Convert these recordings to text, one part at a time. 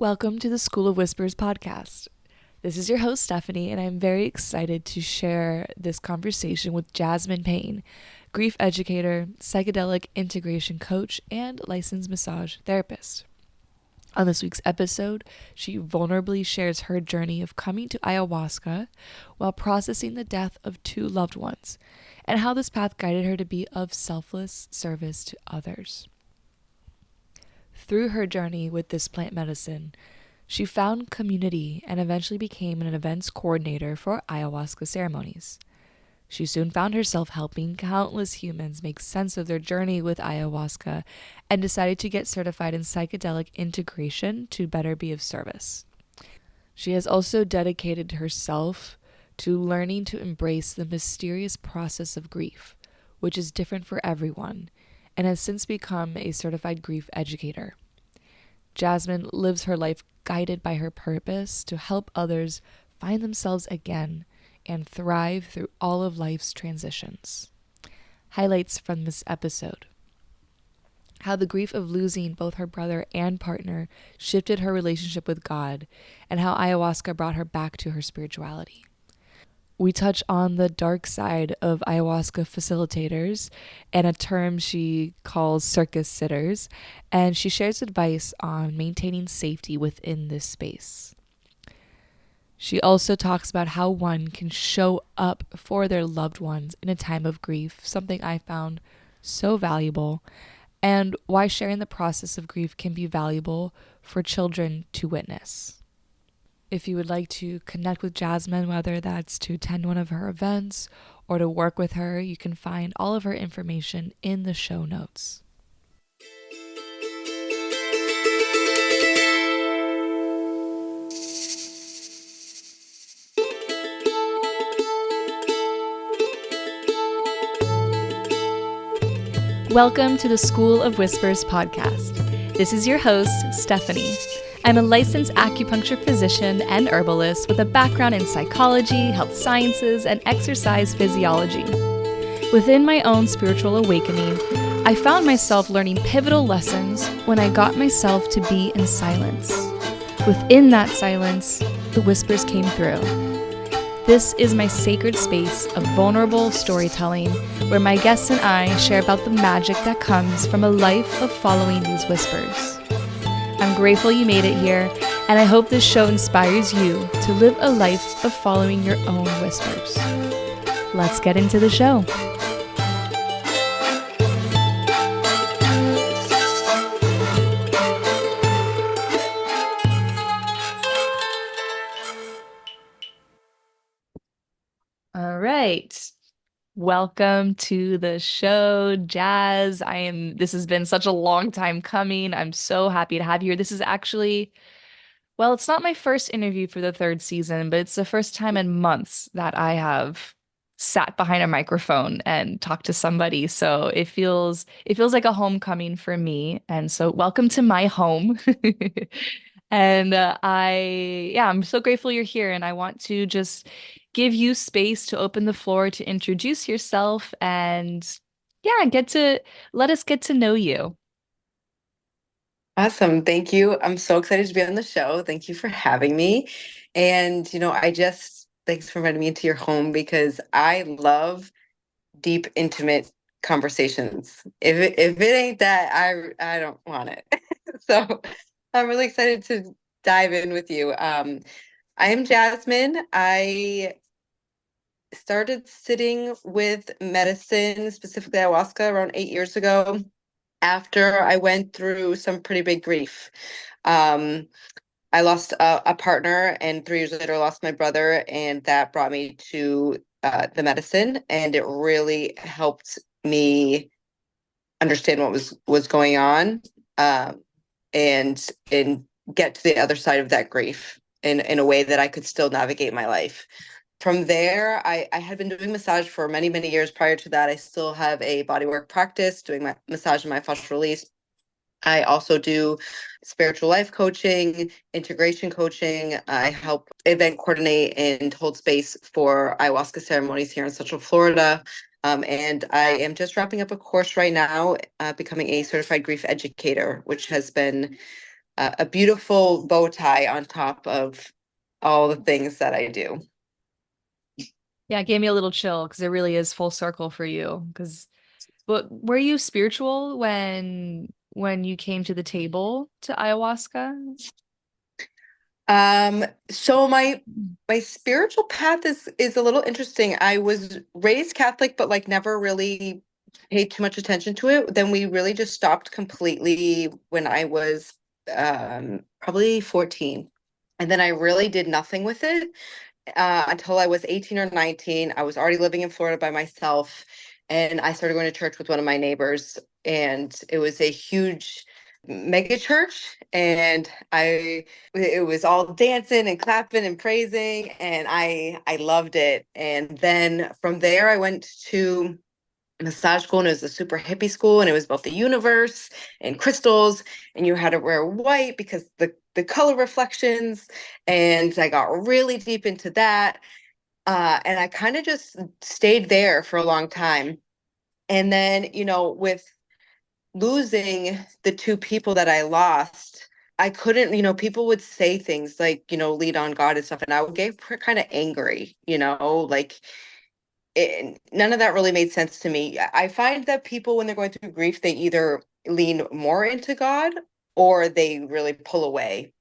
Welcome to the School of Whispers podcast. This is your host, Stephanie, and I'm very excited to share this conversation with Jazmin Payne, grief educator, psychedelic integration coach, and licensed massage therapist. On this week's episode, she vulnerably shares her journey of coming to ayahuasca while processing the death of two loved ones, and how this path guided her to be of selfless service to others. Through her journey with this plant medicine, she found community and eventually became an events coordinator for ayahuasca ceremonies. She soon found herself helping countless humans make sense of their journey with ayahuasca and decided to get certified in psychedelic integration to better be of service. She has also dedicated herself to learning to embrace the mysterious process of grief, which is different for everyone, and has since become a certified grief educator. Jazmin lives her life guided by her purpose to help others find themselves again and thrive through all of life's transitions. Highlights from this episode: how the grief of losing both her brother and partner shifted her relationship with God, and how ayahuasca brought her back to her spirituality. We touch on the dark side of ayahuasca facilitators and a term she calls circus sitters, and she shares advice on maintaining safety within this space. She also talks about how one can show up for their loved ones in a time of grief, something I found so valuable, and why sharing the process of grief can be valuable for children to witness. If you would like to connect with Jazmin, whether that's to attend one of her events or to work with her, you can find all of her information in the show notes. Welcome to the School of Whispers podcast. This is your host, Stephanie. I'm a licensed acupuncture physician and herbalist with a background in psychology, health sciences, and exercise physiology. Within my own spiritual awakening, I found myself learning pivotal lessons when I got myself to be in silence. Within that silence, the whispers came through. This is my sacred space of vulnerable storytelling where my guests and I share about the magic that comes from a life of following these whispers. I'm grateful you made it here, and I hope this show inspires you to live a life of following your own whispers. Let's get into the show. All right. Welcome to the show, Jazz. This has been such a long time coming. I'm so happy to have you here. This is actually, well, it's not my first interview for the third season, but it's the first time in months that I have sat behind a microphone and talked to somebody. So it feels like a homecoming for me. And so welcome to my home. And I'm so grateful you're here. And I want to just give you space to open the floor to introduce yourself and let us get to know you. Awesome. Thank you. I'm so excited to be on the show. Thank you for having me. And, thanks for inviting me into your home because I love deep, intimate conversations. If it ain't that, I don't want it. So I'm really excited to dive in with you. I am Jazmin. I started sitting with medicine, specifically ayahuasca, around 8 years ago after I went through some pretty big grief. Um, I lost a partner, and 3 years later, I lost my brother, and that brought me to the medicine, and it really helped me understand what was going on, and get to the other side of that grief in a way that I could still navigate my life. From there, I had been doing massage for many, many years prior to that. I still have a bodywork practice doing my massage and myofascial release. I also do spiritual life coaching, integration coaching. I help event coordinate and hold space for ayahuasca ceremonies here in Central Florida. And I am just wrapping up a course right now, becoming a certified grief educator, which has been a beautiful bow tie on top of all the things that I do. Yeah, it gave me a little chill because it really is full circle for you. But were you spiritual when you came to the table to ayahuasca? So my spiritual path is a little interesting. I was raised Catholic, but like never really paid too much attention to it. Then we really just stopped completely when I was probably 14. And then I really did nothing with it until I was 18 or 19. I was already living in Florida by myself, and I started going to church with one of my neighbors, and it was a huge mega church, and it was all dancing and clapping and praising, and I loved it. And then from there I went to massage school, and it was a super hippie school, and it was about the universe and crystals, and you had to wear white because the color reflections. And I got really deep into that, and I kind of just stayed there for a long time. And then, with losing the two people that I lost, I couldn't, people would say things like, lead on God and stuff, and I would get kind of angry, like none of that really made sense to me. I find that people, when they're going through grief, they either lean more into God or they really pull away.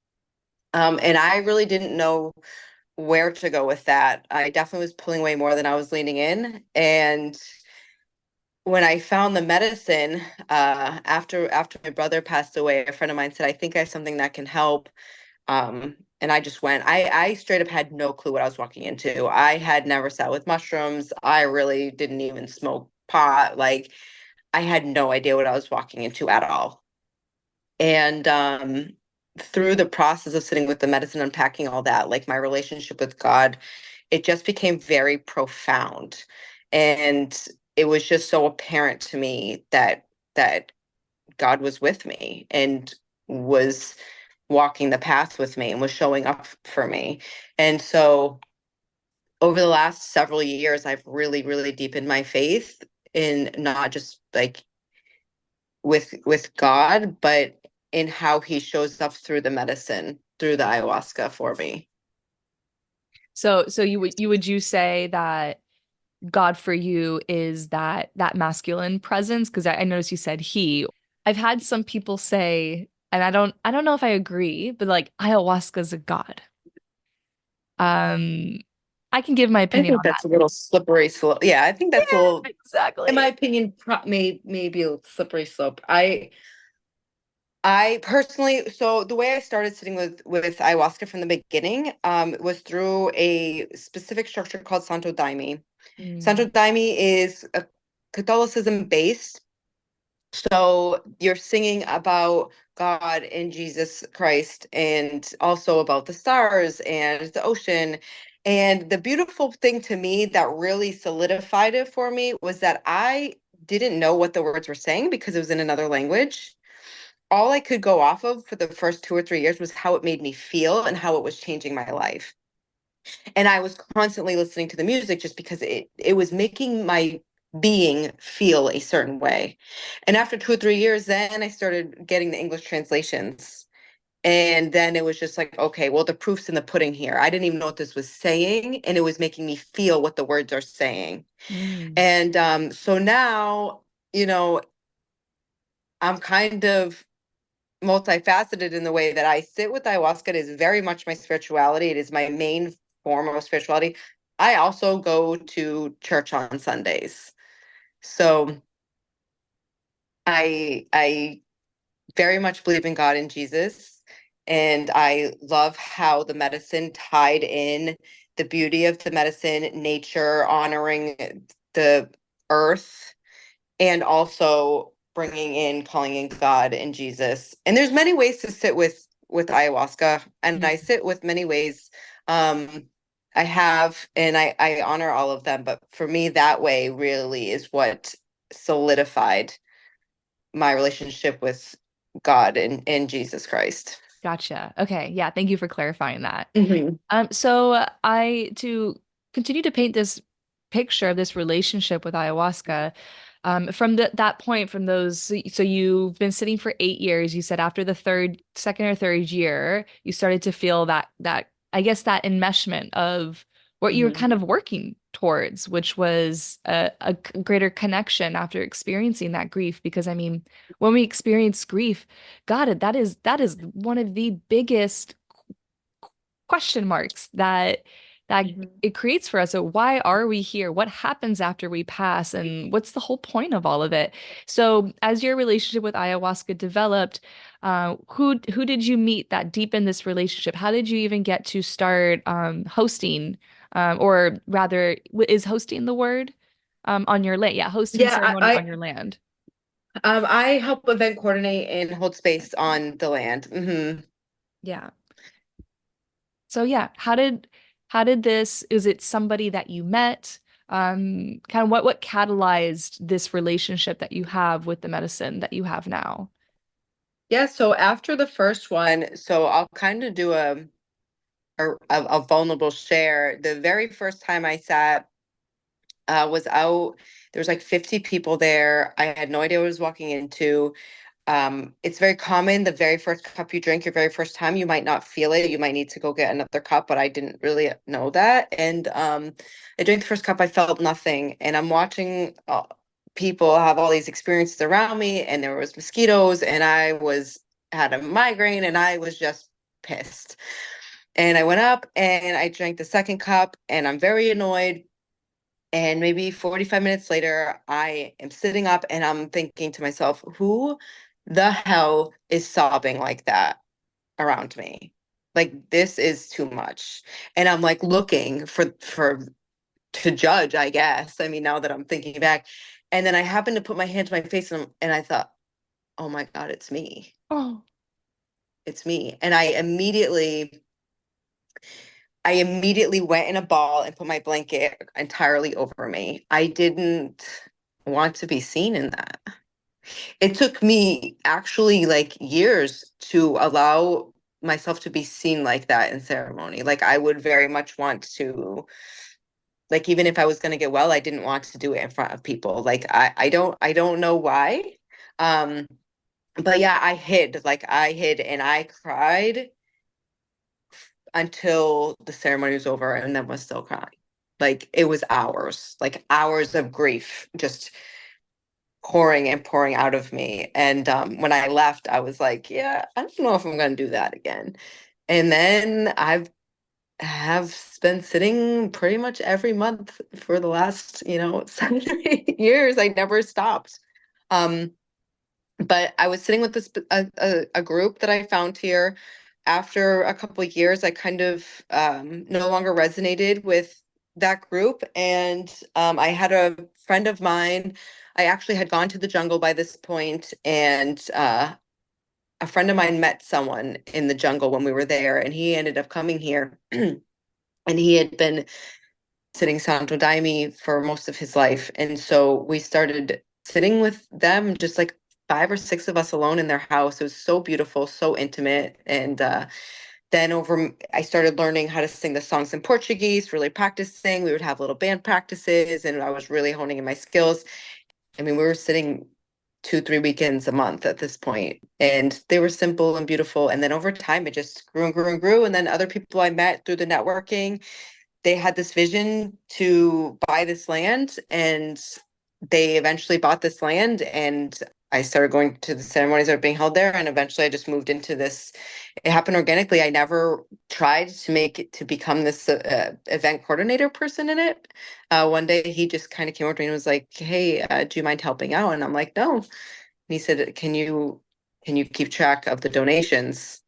And I really didn't know where to go with that. I definitely was pulling away more than I was leaning in. And when I found the medicine, after my brother passed away, a friend of mine said, I think I have something that can help. And I just went. I straight up had no clue what I was walking into. I had never sat with mushrooms. I really didn't even smoke pot. Like, I had no idea what I was walking into at all. And through the process of sitting with the medicine, unpacking all that, like my relationship with God, it just became very profound. And it was just so apparent to me that God was with me and was walking the path with me and was showing up for me. And so over the last several years, I've really, really deepened my faith in not just like with God, but in how he shows up through the medicine, through the ayahuasca for me. So you say that God for you is that masculine presence? Because I noticed you said he. I've had some people say, and I don't know if I agree, but like ayahuasca is a god. Um, I can give my I opinion think on that. that's a little slippery slope. Yeah, I think that's a little, in my Exactly. opinion, maybe a slippery slope. I personally, so the way I started sitting with ayahuasca from the beginning, was through a specific structure called Santo Daime. Santo Mm, Daime is a Catholicism based. So you're singing about God and Jesus Christ, and also about the stars and the ocean. And the beautiful thing to me that really solidified it for me was that I didn't know what the words were saying because it was in another language. All I could go off of for the first 2 or 3 years was how it made me feel and how it was changing my life. And I was constantly listening to the music just because it was making my being feel a certain way. And after 2 or 3 years, then I started getting the English translations. And then it was just like, okay, well, the proof's in the pudding here. I didn't even know what this was saying, and it was making me feel what the words are saying. mm. And so now, you know, I'm kind of multifaceted in the way that I sit with ayahuasca. It is very much my spirituality. It is my main form of spirituality. I also go to church on Sundays. So I very much believe in God and Jesus. And I love how the medicine tied in the beauty of the medicine, nature, honoring the earth, and also bringing in calling in God and Jesus. And there's many ways to sit with ayahuasca, and I sit with many ways. um I have, and I honor all of them, but for me that way really is what solidified my relationship with God and Jesus Christ. Gotcha. Okay. Yeah. Thank you for clarifying that. Hmm. So I to continue to paint this picture of this relationship with ayahuasca, From that point, from those, so you've been sitting for 8 years. You said after the second or third year, you started to feel that I guess that enmeshment of what you were Mhm. kind of working towards, which was a greater connection after experiencing that grief. Because I mean, when we experience grief, God, that is one of the biggest question marks that Mhm. it creates for us. So why are we here? What happens after we pass? And what's the whole point of all of it? So as your relationship with ayahuasca developed, who did you meet that deepened this relationship? How did you even get to start hosting, or rather, is hosting the word on your land? Yeah, hosting Yeah, ceremony on your land. I help event coordinate and hold space on the land. Yeah. So yeah, how did this, is it somebody that you met? Kind of what catalyzed this relationship that you have with the medicine that you have now? Yeah, so after the first one, so I'll kind of do a vulnerable share. The very first time I sat was out. There was like 50 people there. I had no idea what I was walking into. It's very common. The very first cup you drink, your very first time, you might not feel it. You might need to go get another cup, but I didn't really know that. And I drank the first cup, I felt nothing. And I'm watching people have all these experiences around me, and there was mosquitoes, and had a migraine, and I was just pissed. And I went up and I drank the second cup, and I'm very annoyed. And maybe 45 minutes later, I am sitting up and I'm thinking to myself, who the hell is sobbing like that around me? Like this is too much. And I'm like looking for to judge, I guess. I mean, now that I'm thinking back. And then I happened to put my hand to my face and I thought, oh my God, it's me. Oh, It's me. And I immediately went in a ball and put my blanket entirely over me. I didn't want to be seen in that. It took me actually like years to allow myself to be seen like that in ceremony. Like I would very much want to, like even if I was going to get well, I didn't want to do it in front of people. Like I don't know why. Um but yeah, I hid and I cried until the ceremony was over and then was still crying. Like it was hours, like hours of grief just pouring and pouring out of me. And when I left, I was like, yeah, I don't know if I'm going to do that again. And then I have been sitting pretty much every month for the last, 7 or 8 years. I never stopped. Um, but I was sitting with a group that I found here. After a couple of years, I kind of no longer resonated with that group, and I had a friend of mine. I actually had gone to the jungle by this point, and a friend of mine met someone in the jungle when we were there, and he ended up coming here, and he had been sitting Santo Daime for most of his life. And so we started sitting with them, just like 5 or 6 of us alone in their house. It was so beautiful, so intimate. And then I started learning how to sing the songs in Portuguese, really practicing. We would have little band practices, and I was really honing in my skills. I mean, we were sitting 2, 3 weekends a month at this point, and they were simple and beautiful. And then over time, it just grew and grew and grew. And then other people I met through the networking, they had this vision to buy this land, and they eventually bought this land, and I started going to the ceremonies that were being held there, and eventually I just moved into this. It happened organically. I never tried to make it to become this event coordinator person in it. One day he just kind of came over to me and was like, hey, do you mind helping out? And I'm like, no. And he said, can you keep track of the donations?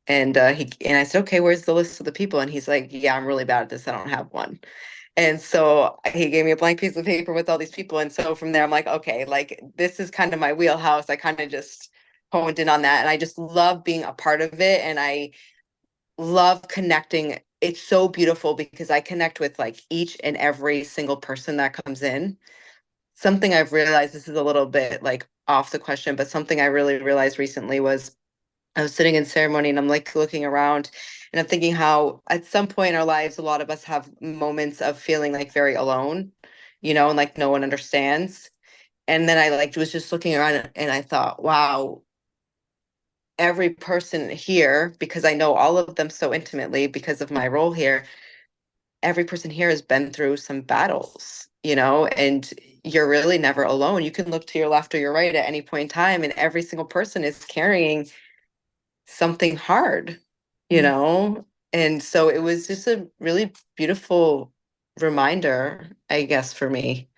And I said, okay, where's the list of the people? And he's like, yeah, I'm really bad at this. I don't have one. And so he gave me a blank piece of paper with all these people. And so from there, I'm like, okay, like this is kind of my wheelhouse. I kind of just honed in on that. And I just love being a part of it. And I love connecting. It's so beautiful because I connect with like each and every single person that comes in. Something I've realized, this is a little bit like off the question, but something I really realized recently was I was sitting in ceremony and I'm like looking around and I'm thinking how at some point in our lives, a lot of us have moments of feeling like very alone, and like no one understands. And then I like was just looking around and I thought, wow, every person here, because I know all of them so intimately because of my role here, every person here has been through some battles, and you're really never alone. You can look to your left or your right at any point in time, and every single person is carrying something hard, you Mm. know? And so it was just a really beautiful reminder, I guess, for me.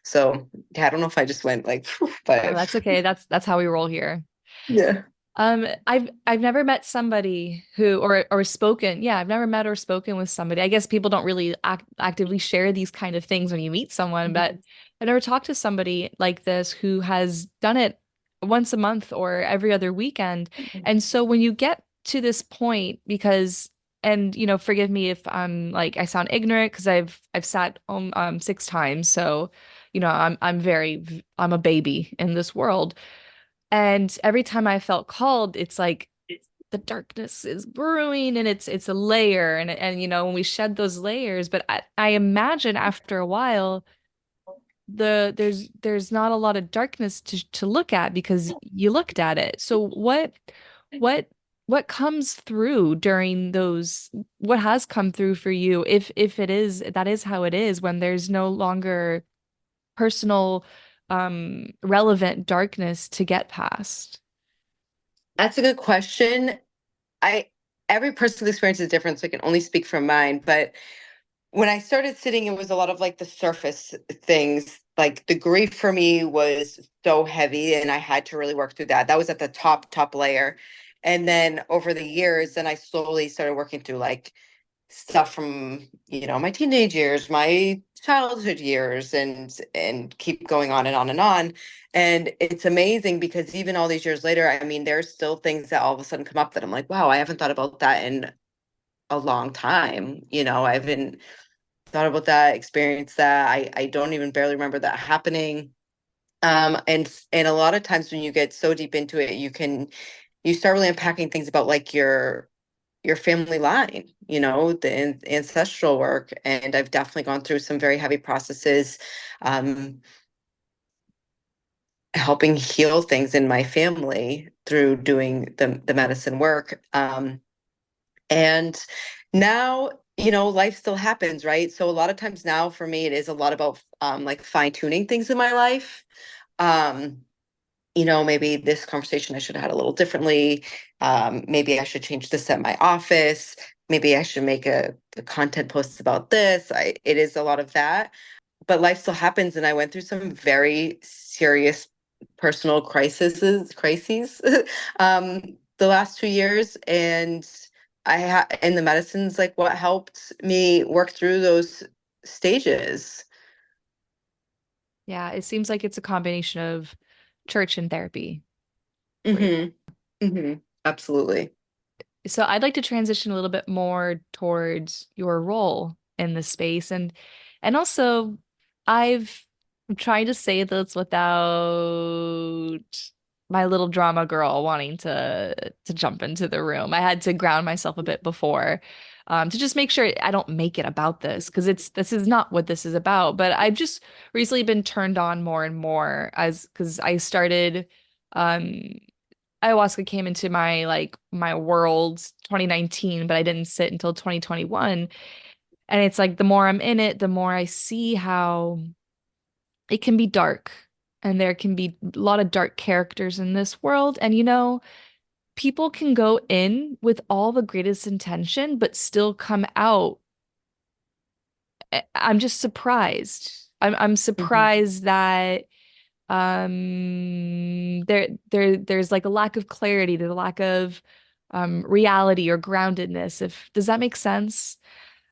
So yeah, I don't know if I just went like, Oh, but that's okay. That's how we roll here. yeah. I've never met somebody who or spoken. Yeah, I've never met or spoken with somebody. I guess people don't really actively share these kind of things when you meet someone, but I've never talked to somebody like this who has done it once a month or every other weekend. And so when you get to this point, because and forgive me if I'm like I sound ignorant because I've sat 6 times, so I'm a baby in this world. And every time I felt called, it's like the darkness is brewing and it's a layer and when we shed those layers, but I imagine after a while there's not a lot of darkness to look at because you looked at it. So what what comes through during those what has come through for you if it is that is how it is when there's no longer personal relevant darkness to get past? That's a good question. I Every person's experience is different, so I can only speak from mine. But when I started sitting, it was a lot of like the surface things. Like the grief for me was so heavy, and I had to really work through that. That was at the top layer. And then over the years, then I slowly started working through like stuff from, my teenage years, my childhood years, and keep going on and on and on. And it's amazing because even all these years later, I mean, there's still things that all of a sudden come up that I'm like, wow, I haven't thought about that in a long time. I haven't thought about that, experienced that. I don't even barely remember that happening. And a lot of times when you get so deep into it, you start really unpacking things about like your family line, the ancestral work. And I've definitely gone through some very heavy processes, um, helping heal things in my family through doing the medicine work. And now, life still happens, right? So a lot of times now for me, it is a lot about like fine tuning things in my life. Um, maybe this conversation I should have had a little differently. Maybe I should change this at my office. Maybe I should make a content post about this. It is a lot of that, but life still happens, and I went through some very serious personal crises, the last 2 years, and and the medicine's like what helped me work through those stages. Yeah, it seems like it's a combination of church and therapy for you. Hmm. Hmm. Absolutely. So I'd like to transition a little bit more towards your role in the space and also I've tried to say this without my little drama girl wanting to jump into the room. I had to ground myself a bit before to just make sure I don't make it about this because this is not what this is about. But I've just recently been turned on more and more as because I started um ayahuasca came into my world 2019, but I didn't sit until 2021. And it's like the more I'm in it, the more I see how it can be dark. And there can be a lot of dark characters in this world. And people can go in with all the greatest intention, but still come out. I'm just surprised. I'm Hmm. surprised that there's like a lack of clarity, there's a lack of reality or groundedness. If does that make sense?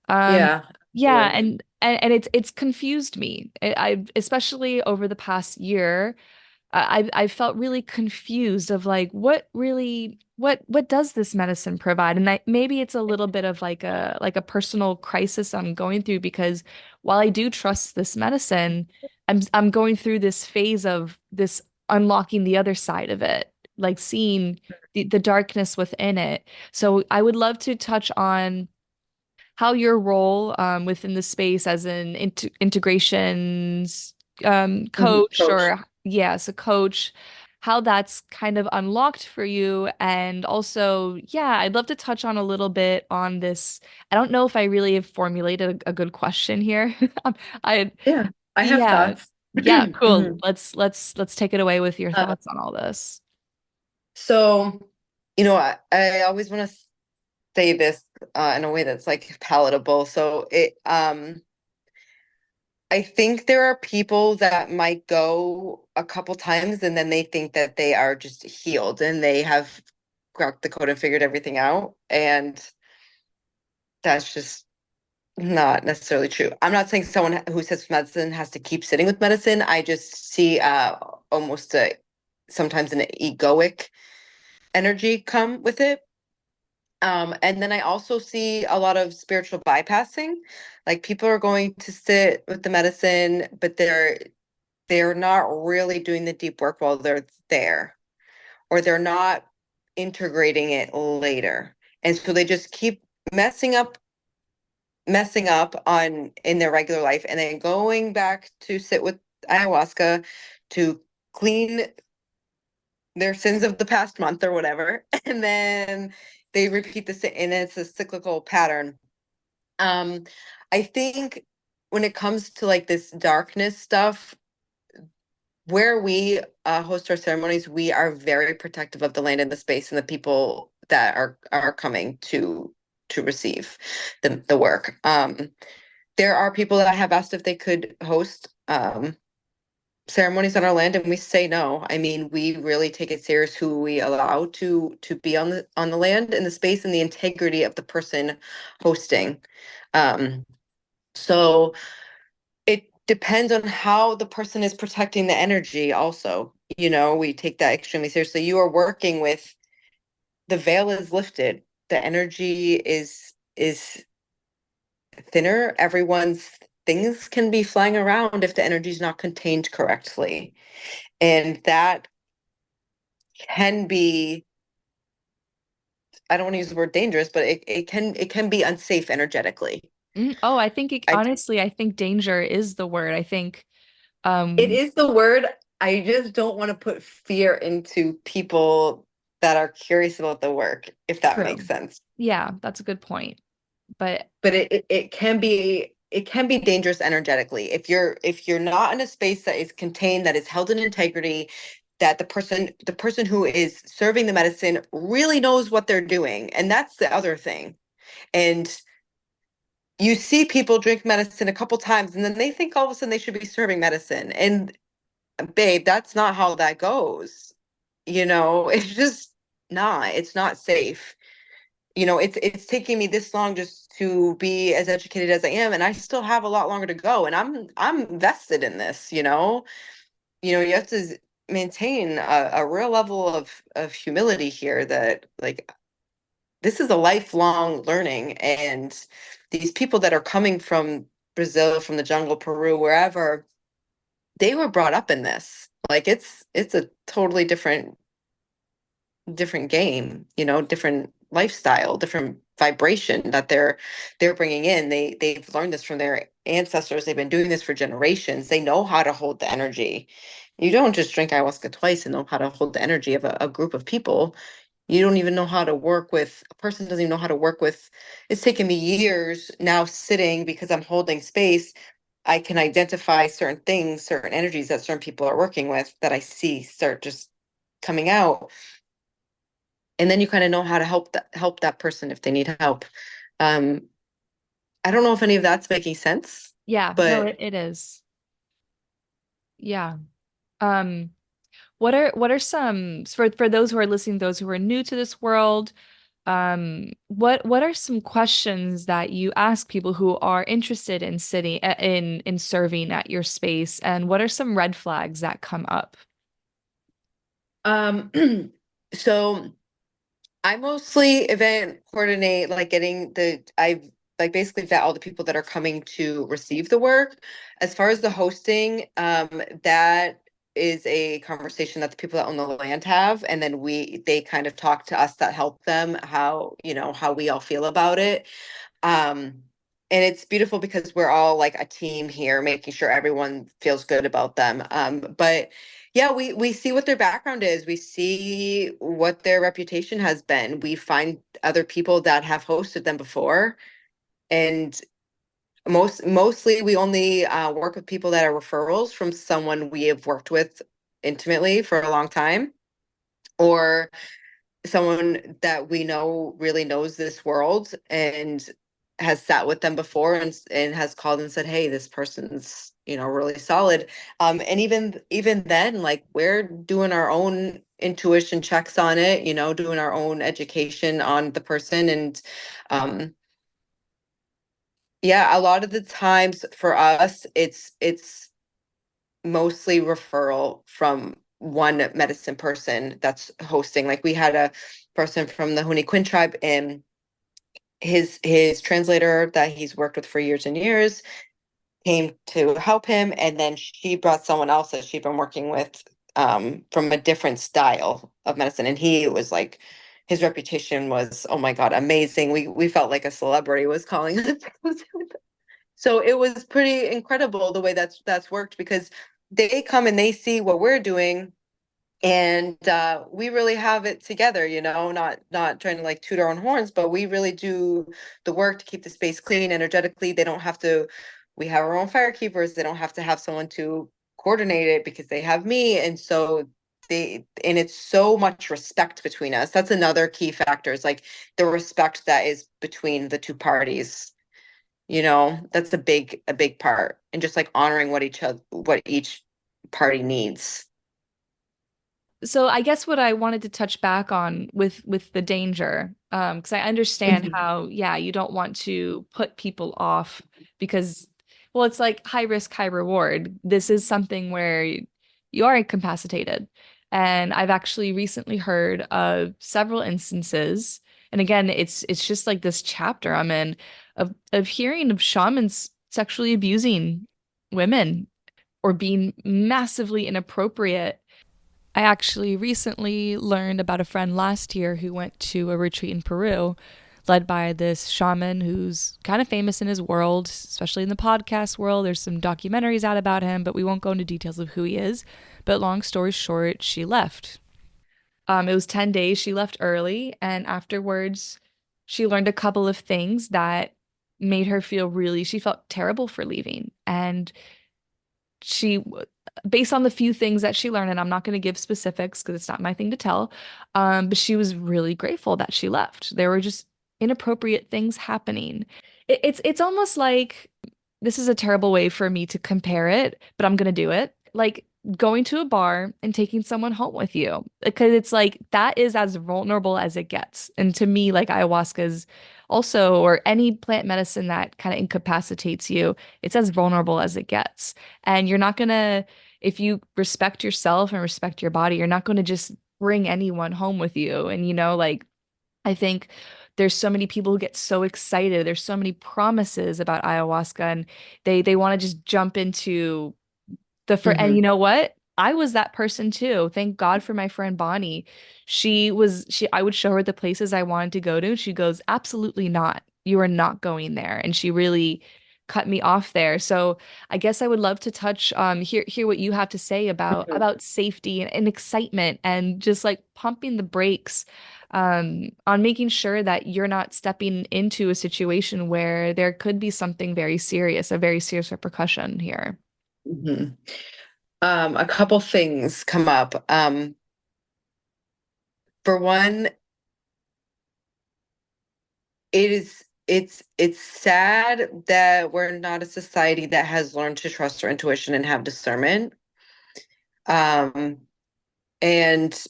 um Yeah, yeah, absolutely. and it's confused me. I especially over the past year, I felt really confused of like what really what does this medicine provide? And maybe it's a little bit of like a personal crisis I'm going through because while I do trust this medicine, I'm going through this phase of this unlocking the other side of it, like seeing the darkness within it. So I would love to touch on how your role within the space as an integrations Mhm. coach Coach. or Yes, a coach, how that's kind of unlocked for you. And also, yeah, I'd love to touch on a little bit on this. I don't know if I really have formulated a good question here. I, Yeah, I have yeah, thoughts. yeah, cool. Mhm. Let's take it away with your Uh, thoughts on all this. so, I always want to say this in a way that's like palatable. I think there are people that might go a couple times and then they think that they are just healed and they have cracked the code and figured everything out. And that's just not necessarily true. I'm not saying someone who sits with medicine has to keep sitting with medicine. I just see almost sometimes an egoic energy come with it. And then I also see a lot of spiritual bypassing. Like people are going to sit with the medicine, but they're not really doing the deep work while they're there, or they're not integrating it later. And so they just keep messing up messing up on in their regular life and then going back to sit with ayahuasca to clean their sins of the past month or whatever. And then they repeat and it's a cyclical pattern. um I think when it comes to like this darkness stuff, where we host our ceremonies, we are very protective of the land and the space and the people that are coming to receive the work. There are people that have asked if they could host ceremonies on our land, and we say no. I mean, we really take it serious who we allow to be on the land and the space and the integrity of the person hosting. Um, so it depends on how the person is protecting the energy also. We take that extremely seriously. You are working with the veil is lifted. The energy is thinner. Everyone's things can be flying around if the energy is not contained correctly. And that can be, I don't want to use the word dangerous, but it can be unsafe energetically. Oh, I think I honestly, I think danger is the word. I think, It um, is the word. I just don't want to put fear into people that are curious about the work, if that makes true. sense. Yeah, that's a good point. But But it can be dangerous energetically if you're not in a space that is contained, that is held in integrity, that the person who is serving the medicine really knows what they're doing. And that's the other thing. And you see people drink medicine a couple times and then they think all of a sudden they should be serving medicine. And babe, that's not how that goes. It's just not. It's not safe. It's taking me this long just to be as educated as I am, and I still have a lot longer to go. And I'm vested in this. You have to maintain a real level of humility here. That like this is a lifelong learning, and these people that are coming from Brazil, from the jungle, Peru, wherever, they were brought up in this. Like it's a totally different game, different lifestyle, different vibration that they're bringing in. They've learned this from their ancestors. They've been doing this for generations. They know how to hold the energy. You don't just drink ayahuasca twice and know how to hold the energy of a group of people. You don't even know how to work with a person doesn't even know how to work with. It's taken me years now sitting because I'm holding space. I can identify certain things, certain energies that certain people are working with that I see start just coming out. And then you kind of know how to help that person if they need help. um I don't know if any of that's making sense, yeah, no, but it is. Yeah. Um, what are some for those who are listening, those who are new to this world, what are some questions that you ask people who are interested in sitting in serving at your space, and what are some red flags that come up? um so I mostly event coordinate, like I like basically vet all the people that are coming to receive the work. As far as the hosting, that is a conversation that the people that own the land have, and then they kind of talk to us that help them how we all feel about it. Um, and it's beautiful because we're all like a team here, making sure everyone feels good about them. But Yeah, we see what their background is. We see what their reputation has been. We find other people that have hosted them before, and mostly we only work with people that are referrals from someone we have worked with intimately for a long time, or someone that we know really knows this world and has sat with them before and has called and said, hey, this person's, really solid. And even then, like, we're doing our own intuition checks on it, doing our own education on the person. And um yeah, a lot of the times for us, it's mostly referral from one medicine person that's hosting. Like, we had a person from the Huni Quinn tribe, and his translator that he's worked with for years and years came to help him, and then she brought someone else that she'd been working with from a different style of medicine, and he was like, his reputation was, oh my God, amazing. We felt like a celebrity was calling us. So it was pretty incredible the way that's worked, because they come and they see what we're doing, and we really have it together, not trying to like toot our own horns, but we really do the work to keep the space clean energetically. They don't have to, we have our own fire keepers. They don't have to have someone to coordinate it because they have me. And so and it's so much respect between us. That's another key factor, is like the respect that is between the two parties. That's a big part, and just like honoring what each party needs. So I guess what I wanted to touch back on with the danger, because I understand Mhm. how, yeah, you don't want to put people off because, well, it's like high risk, high reward. This is something where you are incapacitated. And I've actually recently heard of several instances, and again, it's just like this chapter I'm in of hearing of shamans sexually abusing women or being massively inappropriate. I actually recently learned about a friend last year who went to a retreat in Peru, led by this shaman who's kind of famous in his world, especially in the podcast world. There's some documentaries out about him, but we won't go into details of who he is. But long story short, she left. It was 10 days. She left early, and afterwards, she learned a couple of things that made her feel really, she felt terrible for leaving. And she, based on the few things that she learned, and I'm not going to give specifics because it's not my thing to tell, but she was really grateful that she left. There were just inappropriate things happening. It's almost like, this is a terrible way for me to compare it, but I'm going to do it. Like going to a bar and taking someone home with you, because it's like that is as vulnerable as it gets. And to me, like ayahuasca is also, or any plant medicine that kind of incapacitates you, it's as vulnerable as it gets. And you're not gonna, if you respect yourself and respect your body, you're not gonna just bring anyone home with you. And like, I think there's so many people who get so excited. There's so many promises about ayahuasca, and they want to just jump into and you Mhm. know what? I was that person too. Thank God for my friend Bonnie. I would show her the places I wanted to go to, and she goes, "Absolutely not. You are not going there." And she really cut me off there. So I guess I would love to touch hear what you have to say about Mhm. safety and excitement, and just like pumping the brakes on making sure that you're not stepping into a situation where there could be something very serious, a very serious repercussion here. Mhm. A couple things come up. For one, it's sad that we're not a society that has learned to trust our intuition and have discernment. Um, and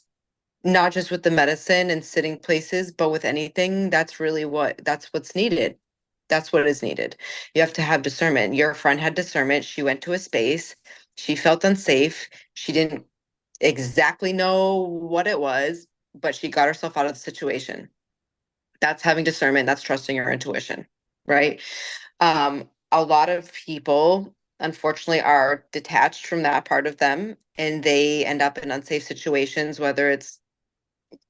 not just with the medicine and sitting places, but with anything. That's what's needed. That's what is needed. You have to have discernment. Your friend had discernment. She went to a space. She felt unsafe. She didn't exactly know what it was, but she got herself out of the situation. That's having discernment. That's trusting your intuition, right? A lot of people, unfortunately, are detached from that part of them, and they end up in unsafe situations, whether it's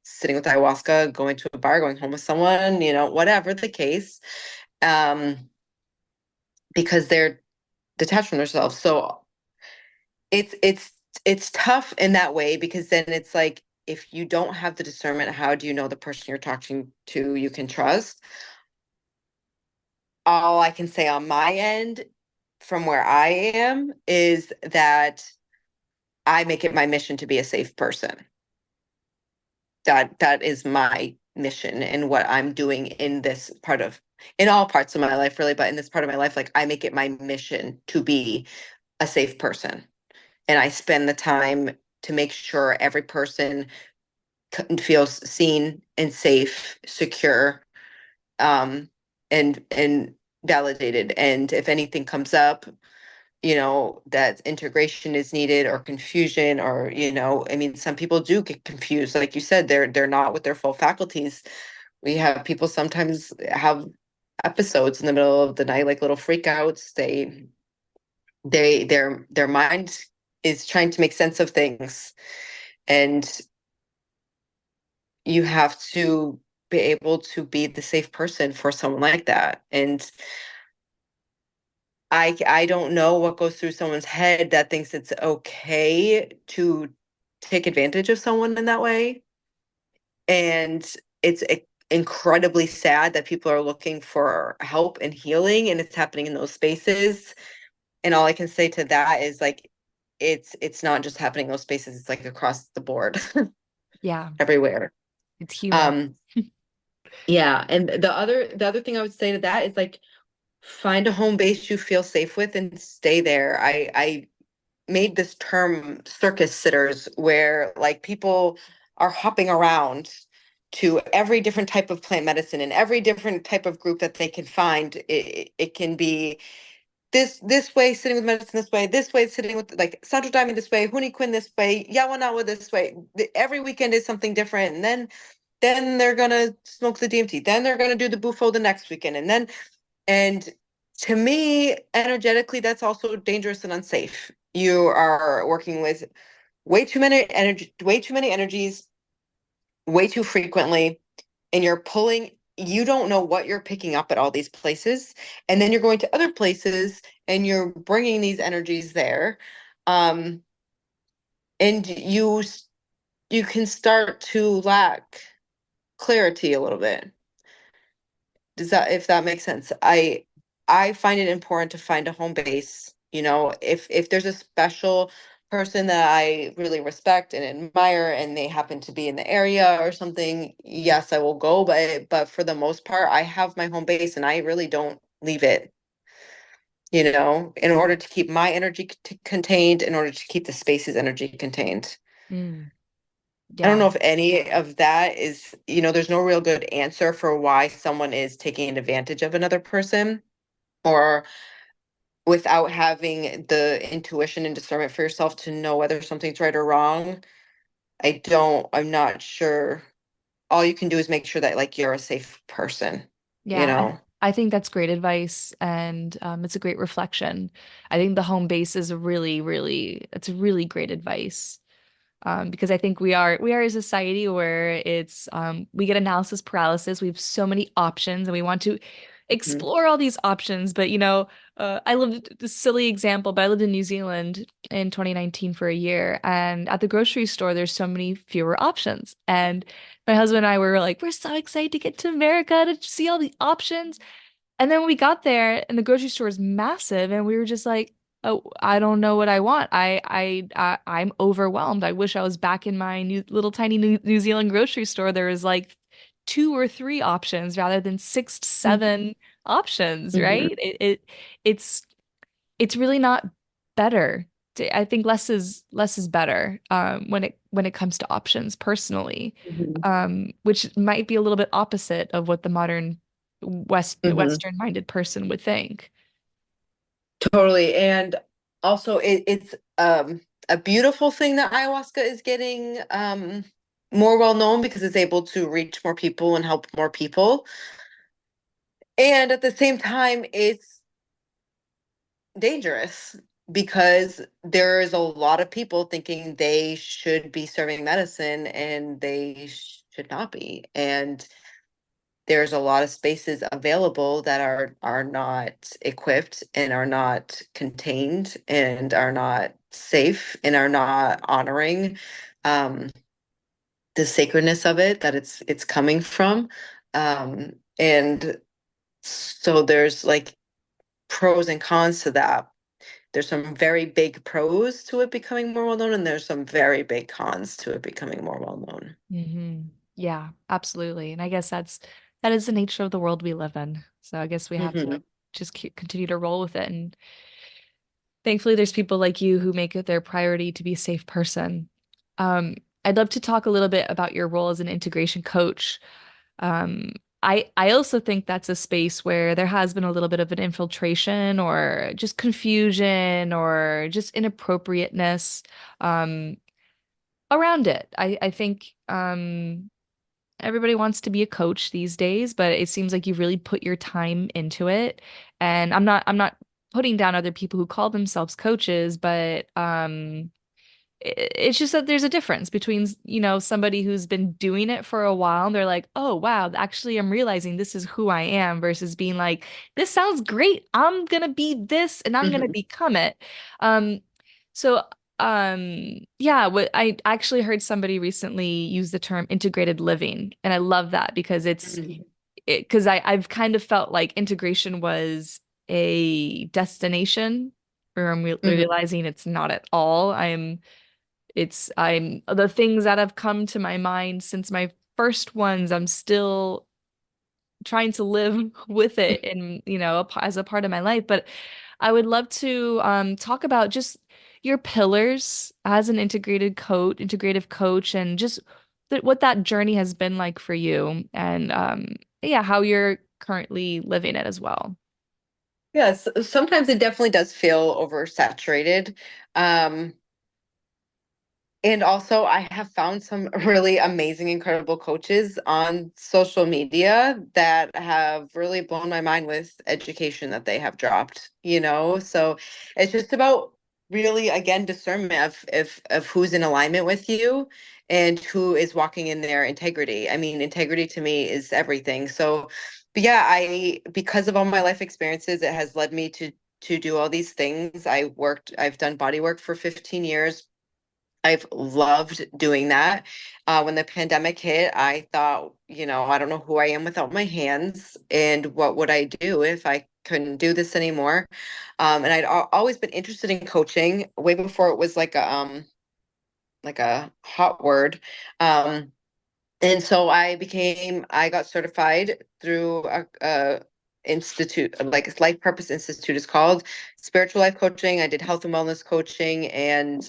sitting with ayahuasca, going to a bar, going home with someone, whatever the case, um, because they're detached from themselves. So it's it's tough in that way because then it's like if you don't have the discernment, how do you know the person you're talking to you can trust? All I can say on my end from where I am is that I make it my mission to be a safe person. That is my mission and what I'm doing in all parts of my life really, but in this part of my life, like I make it my mission to be a safe person. And I spend the time to make sure every person feels seen and safe, secure, um, and validated. And if anything comes up, that integration is needed or confusion or, I mean, some people do get confused. Like you said, they're not with their full faculties. We have people sometimes have episodes in the middle of the night, like little freakouts. Their mind is trying to make sense of things. And you have to be able to be the safe person for someone like that. And I don't know what goes through someone's head that thinks it's okay to take advantage of someone in that way. And it's incredibly sad that people are looking for help and healing and it's happening in those spaces. And all I can say to that is like it's not just happening in those spaces, it's like across the board Yeah, everywhere. it's human. Um yeah, and the other thing I would say to that is like find a home base you feel safe with and stay there. I made this term circus sitters where like people are hopping around to every different type of plant medicine and every different type of group that they can find. It can be this way sitting with medicine this way sitting with like Sancho Diamond this way, Huni Quinn this way, Yawanawa this way. Every weekend is something different. And then they're gonna smoke the DMT. Then they're gonna do the Bufo the next weekend. And to me, energetically, that's also dangerous and unsafe. You are working with way too many energies, way too frequently, and you don't know what you're picking up at all these places. And then you're going to other places and you're bringing these energies there. Um, and you can start to lack clarity a little bit. If that makes sense? I find it important to find a home base. If there's a special person that I really respect and admire and they happen to be in the area or something, yes, I will go. But for the most part, I have my home base and I really don't leave it, in order to keep my energy contained, in order to keep the space's energy contained. Mm, I don't yeah. know if any of that is, there's no real good answer for why someone is taking advantage of another person or without having the intuition and discernment for yourself to know whether something's right or wrong. I'm not sure. All you can do is make sure that like you're a safe person, you Yeah, know? I think that's great advice, and it's a great reflection. I think the home base is it's really great advice. Because I think we are a society where we get analysis paralysis. We have so many options, and we want to Mhm. explore all these options. But I lived this silly example, but I lived in New Zealand in 2019 for a year, and at the grocery store, there's so many fewer options. And my husband and I were like, we're so excited to get to America to see all the options. And then we got there and the grocery store is massive and we were just like, oh, I don't know what I want. I'm overwhelmed. I wish I was back in my little tiny New Zealand grocery store. There was like two or three options rather than six, seven options, Mhm. right? It's it's really not better. I think less is better when it comes to options personally, Mhm. which might be a little bit opposite of what the modern Mhm. Western minded person would think. Totally. And also it's a beautiful thing that ayahuasca is getting more well known because it's able to reach more people and help more people. And at the same time, it's dangerous because there's a lot of people thinking they should be serving medicine and they should not be. And there's a lot of spaces available that are not equipped and are not contained and are not safe and are not honoring um, the sacredness of it that it's coming from. And so there's like pros and cons to that. There's some very big pros to it becoming more well known, and there's some very big cons to it becoming more well known. Yeah, absolutely. And I guess that is the nature of the world we live in. So I guess we have to Hmm. just continue to roll with it. And thankfully, there's people like you who make it their priority to be a safe person. Um, I'd love to talk a little bit about your role as an integration coach. Um, I also think that's a space where there has been a little bit of an infiltration or just confusion or just inappropriateness um, around it. I think everybody wants to be a coach these days, but it seems like you've really put your time into it. And I'm not putting down other people who call themselves coaches, but it's just that there's a difference between, somebody who's been doing it for a while and they're like, oh, wow, actually, I'm realizing this is who I am versus being like, this sounds great. I'm gonna be this and I'm gonna Hmm. become it. Um, so, yeah, what I actually heard somebody recently use the term integrated living, and I love that because I've kind of felt like integration was a destination, or I'm Hmm. realizing it's not at all. I'm the things that have come to my mind since my first ones, I'm still trying to live with it and, as a part of my life. But I would love to talk about just your pillars as an integrative coach, and just what that journey has been like for you, and yeah, how you're currently living it as well. Yes, sometimes it definitely does feel oversaturated. Um, And also, I have found some really amazing, incredible coaches on social media that have really blown my mind with education that they have dropped, you know? So it's just about really, again, discernment of who's in alignment with you and who is walking in their integrity. I mean, integrity to me is everything. So, but yeah, because of all my life experiences, it has led me to do all these things. I've done body work for 15 years. I've loved doing that. When the pandemic hit, I thought, I don't know who I am without my hands, and what would I do if I couldn't do this anymore? And always been interested in coaching way before it was like a hot word. Um, and so I got certified through a institute, like a Life Purpose Institute is called, spiritual life coaching. I did health and wellness coaching and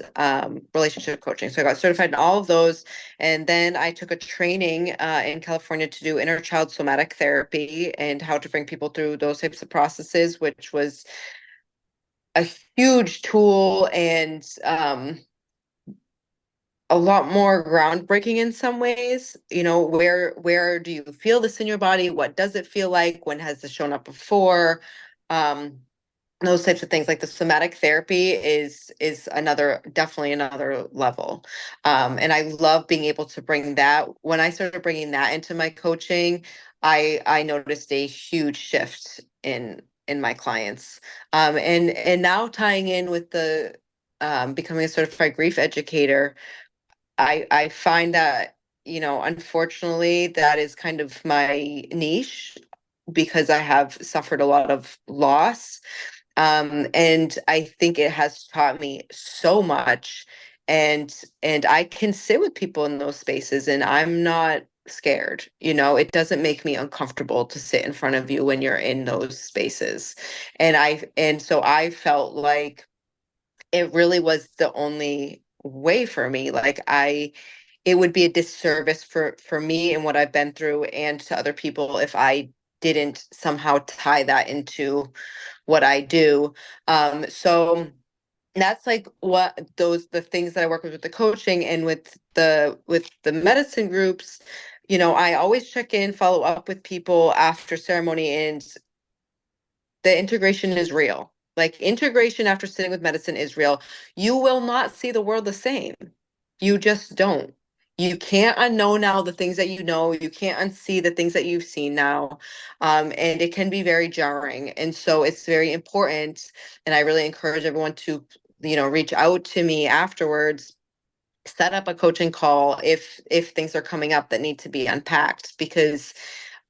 relationship coaching. So I got certified in all of those. And then I took a training in California to do inner child somatic therapy and how to bring people through those types of processes, which was a huge tool and a lot more groundbreaking in some ways. Where do you feel this in your body? What does it feel like? When has this shown up before? Um, those types of things, like the somatic therapy is definitely another level. And I love being able to bring that. When I started bringing that into my coaching, I noticed a huge shift in my clients. And now tying in with the becoming a certified grief educator, I find that, unfortunately, that is kind of my niche because I have suffered a lot of loss. And I think it has taught me so much. And I can sit with people in those spaces and I'm not scared. It doesn't make me uncomfortable to sit in front of you when you're in those spaces. And so I felt like it really was the only way for me. Like it would be a disservice for me and what I've been through and to other people if I didn't somehow tie that into what I do. So that's like the things that I work with the coaching and with the medicine groups. I always check in, follow up with people after ceremony, and the integration is real. Like integration after sitting with medicine is real. You will not see the world the same. You just don't. You can't unknow now the things that you know. You can't unsee the things that you've seen now. And it can be very jarring. And so it's very important. And I really encourage everyone to, reach out to me afterwards, set up a coaching call if things are coming up that need to be unpacked, because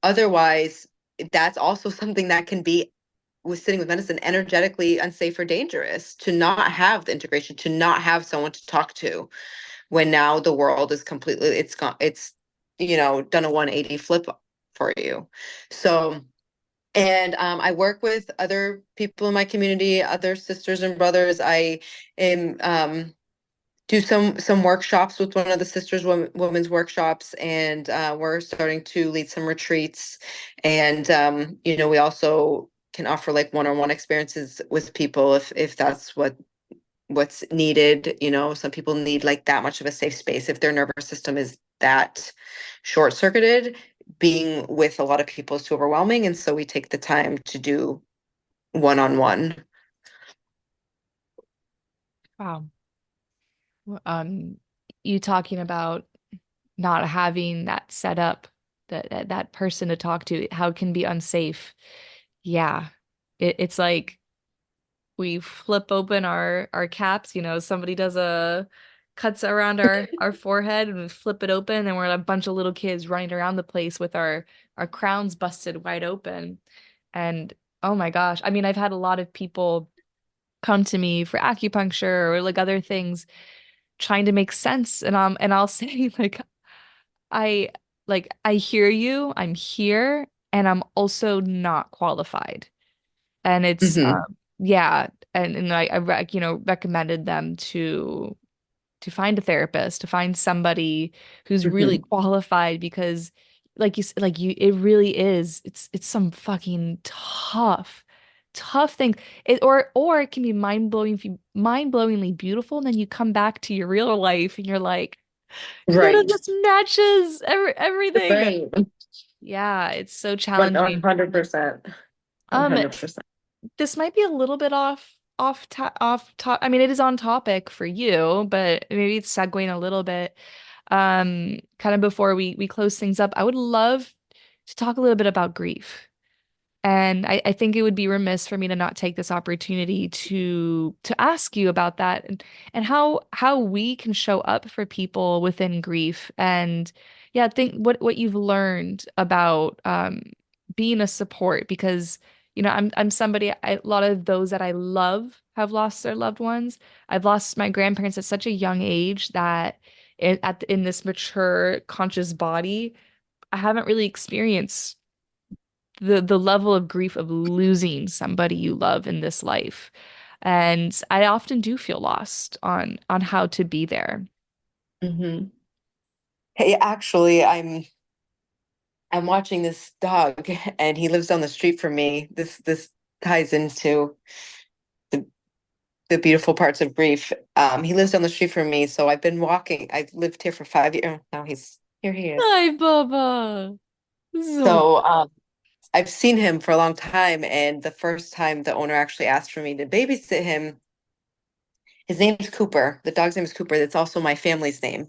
otherwise that's also something that can be, with sitting with medicine, energetically unsafe or dangerous, to not have the integration, to not have someone to talk to, when now the world is completely, it's gone, it's done a 180 flip for you. So, and I work with other people in my community, other sisters and brothers. I am do some workshops with one of the sisters women's workshops, and we're starting to lead some retreats. And we also can offer like one-on-one experiences with people if that's what's needed. Some people need like that much of a safe space if their nervous system is that short-circuited. Being with a lot of people is too overwhelming, and so we take the time to do one-on-one. Wow. You talking about not having that set up, that person to talk to, how it can be unsafe. Yeah. It's like we flip open our caps, somebody does a cuts around our forehead and we flip it open and we're a bunch of little kids running around the place with our crowns busted wide open. And oh my gosh, I mean, I've had a lot of people come to me for acupuncture or like other things trying to make sense, and I'll say I I hear you, I'm here, and I'm also not qualified. And it's Hmm. yeah, and recommended them to find a therapist, to find somebody who's really Hmm. qualified, because like it really is, it's some fucking tough thing. Or it can be mind-blowingly beautiful, and then you come back to your real life and you're like, none of Right. this matches everything. Right. Yeah, it's so challenging. 100%. Um, 100%. this might be a little bit off top. I mean, it is on topic for you, but maybe it's segueing a little bit. Kind of before we close things up, I would love to talk a little bit about grief. And I think it would be remiss for me to not take this opportunity to ask you about that, and how we can show up for people within grief. And yeah, I think what you've learned about being a support, because I'm somebody, a lot of those that I love have lost their loved ones. I've lost my grandparents at such a young age that in this mature conscious body, I haven't really experienced the level of grief of losing somebody you love in this life. And I often do feel lost on how to be there. Hmm. Hey, actually, I'm watching this dog, and he lives down the street from me. This ties into the the beautiful parts of grief. He lives down the street from me, so I've been walking. I've lived here for 5 years. Now he's here. He is. Hi, Bubba. So So I've seen him for a long time, and the first time the owner actually asked for me to babysit him, his name's Cooper. The dog's name is Cooper. That's also my family's name.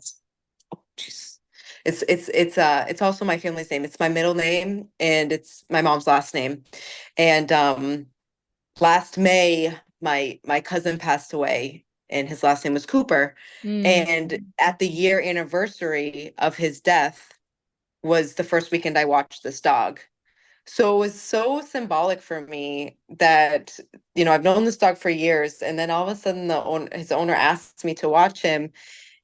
Jeez. It's also my family's name. It's my middle name, and it's my mom's last name. And last May, my cousin passed away, and his last name was Cooper. mm, And at the year anniversary of his death was the first weekend I watched this dog. So it was so symbolic for me that, I've known this dog for years, and then all of a sudden his owner asked me to watch him,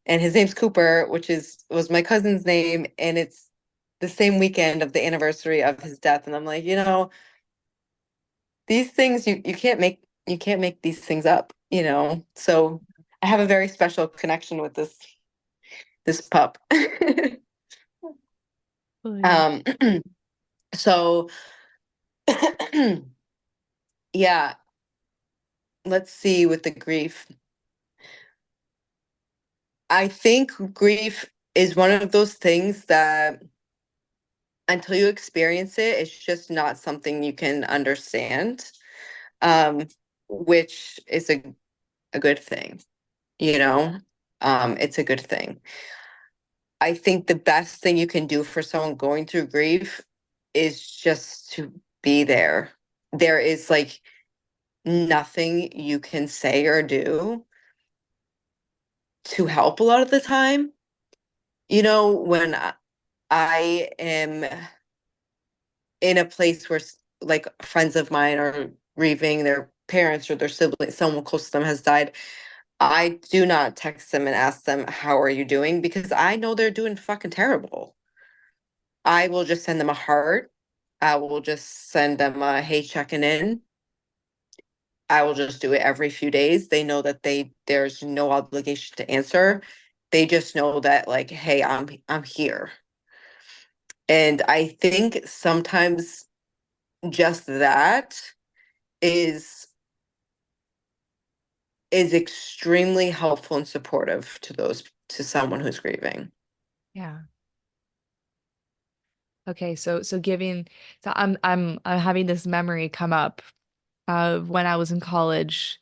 and his name's Cooper, which was my cousin's name, and it's the same weekend of the anniversary of his death. And I'm like, these things you can't make these things up. So I have a very special connection with this pup. boy. um so yeah, let's see with the grief. I think grief is one of those things that until you experience it, it's just not something you can understand, um, which is a good thing, you know? It's a good thing. I think the best thing you can do for someone going through grief is just to be there. There is like nothing you can say or do to help a lot of the time. When I am in a place where like friends of mine are grieving their parents or their siblings, someone close to them has died, I do not text them and ask them, how are you doing? Because I know they're doing fucking terrible. I will just send them a heart. I will just send them a hey, checking in. I will just do it every few days. They know that there's no obligation to answer. They just know that like, hey, I'm here. And I think sometimes just that is is extremely helpful and supportive to someone who's grieving. Yeah. Okay, so I'm having this memory come up of when I was in college.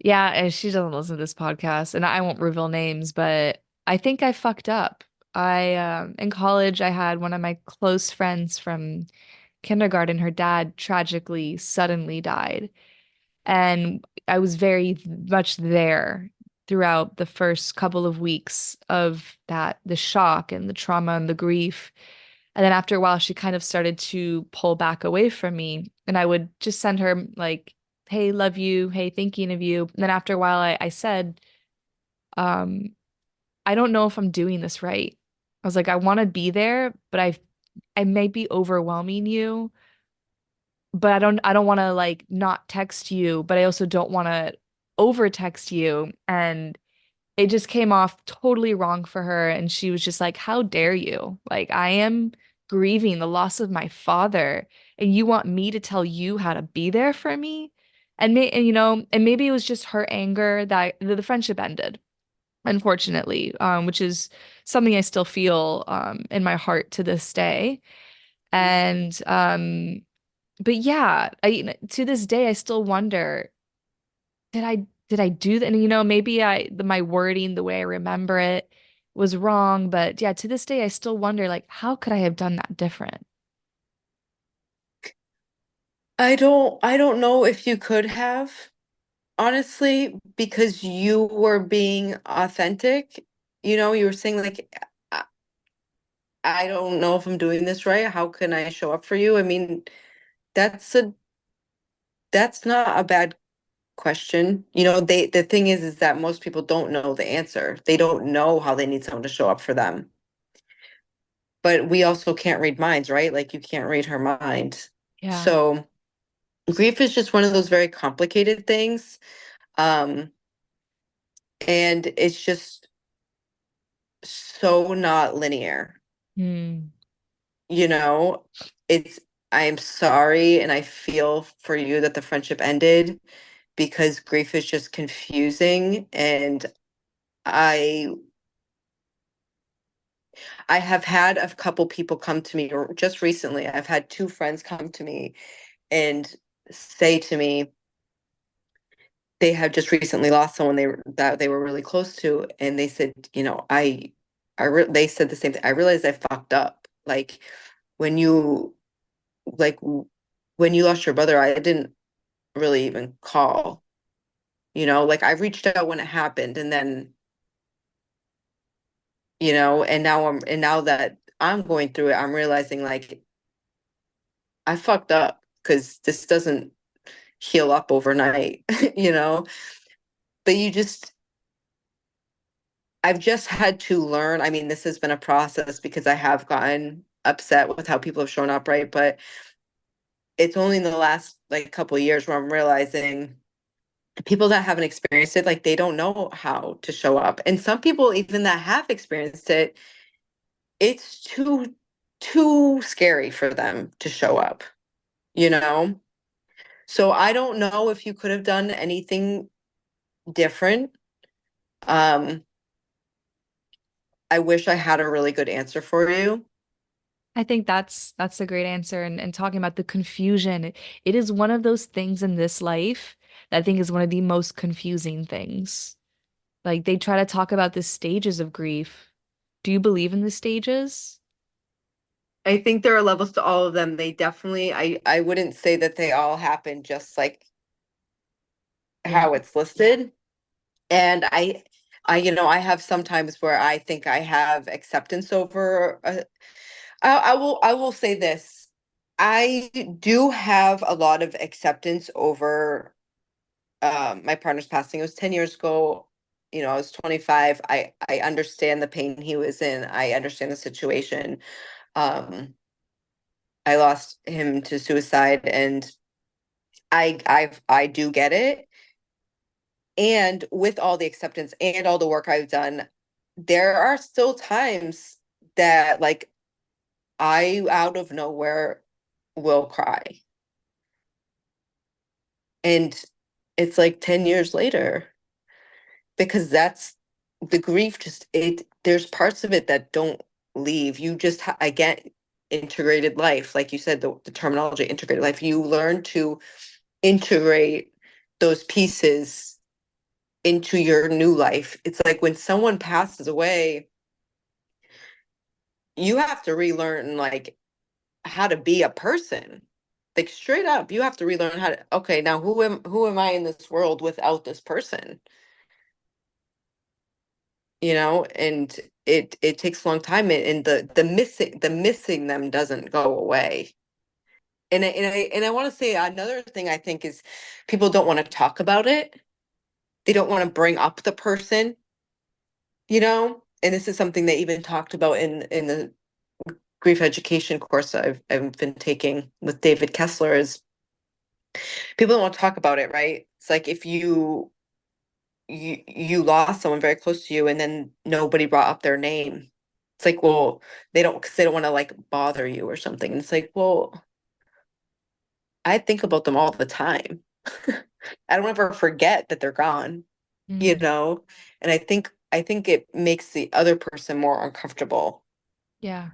Yeah, and she doesn't listen to this podcast, and I won't reveal names, but I think I fucked up. I in college I had one of my close friends from kindergarten, her dad tragically suddenly died. And I was very much there throughout the first couple of weeks of that, the shock and the trauma and the grief. And then after a while, she kind of started to pull back away from me. And I would just send her, like, hey, love you. Hey, thinking of you. And then after a while, I said, um, I don't know if I'm doing this right. I was like, I want to be there, but I may be overwhelming you, but I don't want to like not text you, but I also don't want to over text you. And it just came off totally wrong for her. And she was just like, how dare you? Like, I am grieving the loss of my father, and you want me to tell you how to be there for me? And maybe it was just her anger that the friendship ended, unfortunately, which is something I still feel in my heart to this day. And but yeah, to this day I still wonder, did I do that? And maybe my wording, the way I remember it was wrong, but yeah, to this day I still wonder like how could I have done that different? I don't know if you could have, honestly, because you were being authentic. You were saying like, I, I don't know if I'm doing this right. How can I show up for you? I mean, that's a that's not a bad question. The thing is that most people don't know the answer. They don't know how they need someone to show up for them. But we also can't read minds, right? Like you can't read her mind. Yeah. So grief is just one of those very complicated things. Um, and it's just so not linear. Hmm. You know, it's I am sorry and I feel for you that the friendship ended because grief is just confusing and I I have had a couple people come to me, or just recently, I've had two friends come to me and say to me they have just recently lost someone that they were really close to, and they said, they said the same thing. I realized I fucked up. Like when you like when you lost your brother, I didn't really even call. Like I reached out when it happened, and then and now that I'm going through it, I'm realizing like I fucked up because this doesn't heal up overnight, you know? But I've just had to learn. I mean, this has been a process because I have gotten upset with how people have shown up, right? But it's only in the last like couple of years where I'm realizing people that haven't experienced it, like they don't know how to show up. And some people even that have experienced it, it's too scary for them to show up, you know? So I don't know if you could have done anything different. Um, I wish I had a really good answer for you. I think that's a great answer. And talking about the confusion, it is one of those things in this life that I think is one of the most confusing things. Like they try to talk about the stages of grief, Do you believe in the stages? I think there are levels to all of them. They definitely, I wouldn't say that they all happen just like Yeah. how it's listed. And I have sometimes where I think I have acceptance over. I will say this. I do have a lot of acceptance over my partner's passing. It was 10 years ago. I was 25. I understand the pain he was in. I understand the situation. Um, I lost him to suicide, and I do get it. And with all the acceptance and all the work I've done, there are still times that like I out of nowhere will cry. And it's like 10 years later because that's the grief just it there's parts of it that don't leave. You just I get integrated life, like you said, the terminology integrated life. You learn to integrate those pieces into your new life. It's like when someone passes away, you have to relearn like how to be a person. Like straight up, you have to relearn how to, okay, now who am I in this world without this person? And it takes a long time, and the missing them doesn't go away. And I want to say another thing I think is people don't want to talk about it. They don't want to bring up the person. And this is something they even talked about in the grief education course I've been taking with David Kessler is people don't want to talk about it, right? It's like if you lost someone very close to you and then nobody brought up their name. It's like, well, they don't because they don't want to like bother you or something. And it's like, well, I think about them all the time. I don't ever forget that they're gone, you Mm, know? And I think it makes the other person more uncomfortable. yeah.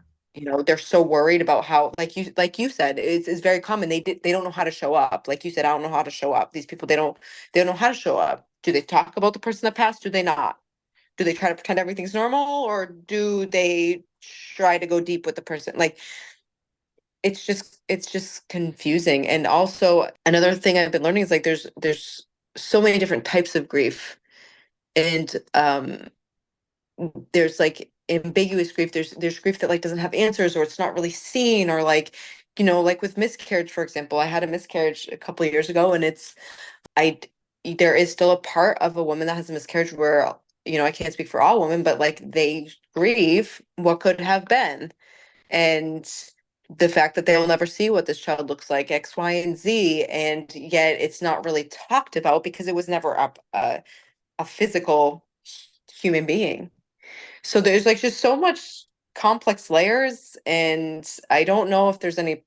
They're so worried about how, like you said, it's very common. They don't know how to show up. Like you said, I don't know how to show up. These people, they don't know how to show up. Do they talk about the person that passed? Do they not? Do they try to pretend everything's normal, or do they try to go deep with the person? Like it's just confusing. And also another thing I've been learning is like there's so many different types of grief. And there's like ambiguous grief. There's grief that like doesn't have answers, or it's not really seen, or like like with miscarriage, for example. I had a miscarriage a couple of years ago, and I there is still a part of a woman that has a miscarriage where I can't speak for all women, but like they grieve what could have been, and the fact that they'll never see what this child looks like, X, Y, and Z, and yet it's not really talked about because it was never a physical human being. So there's like just so much complex layers, and I don't know if there's any.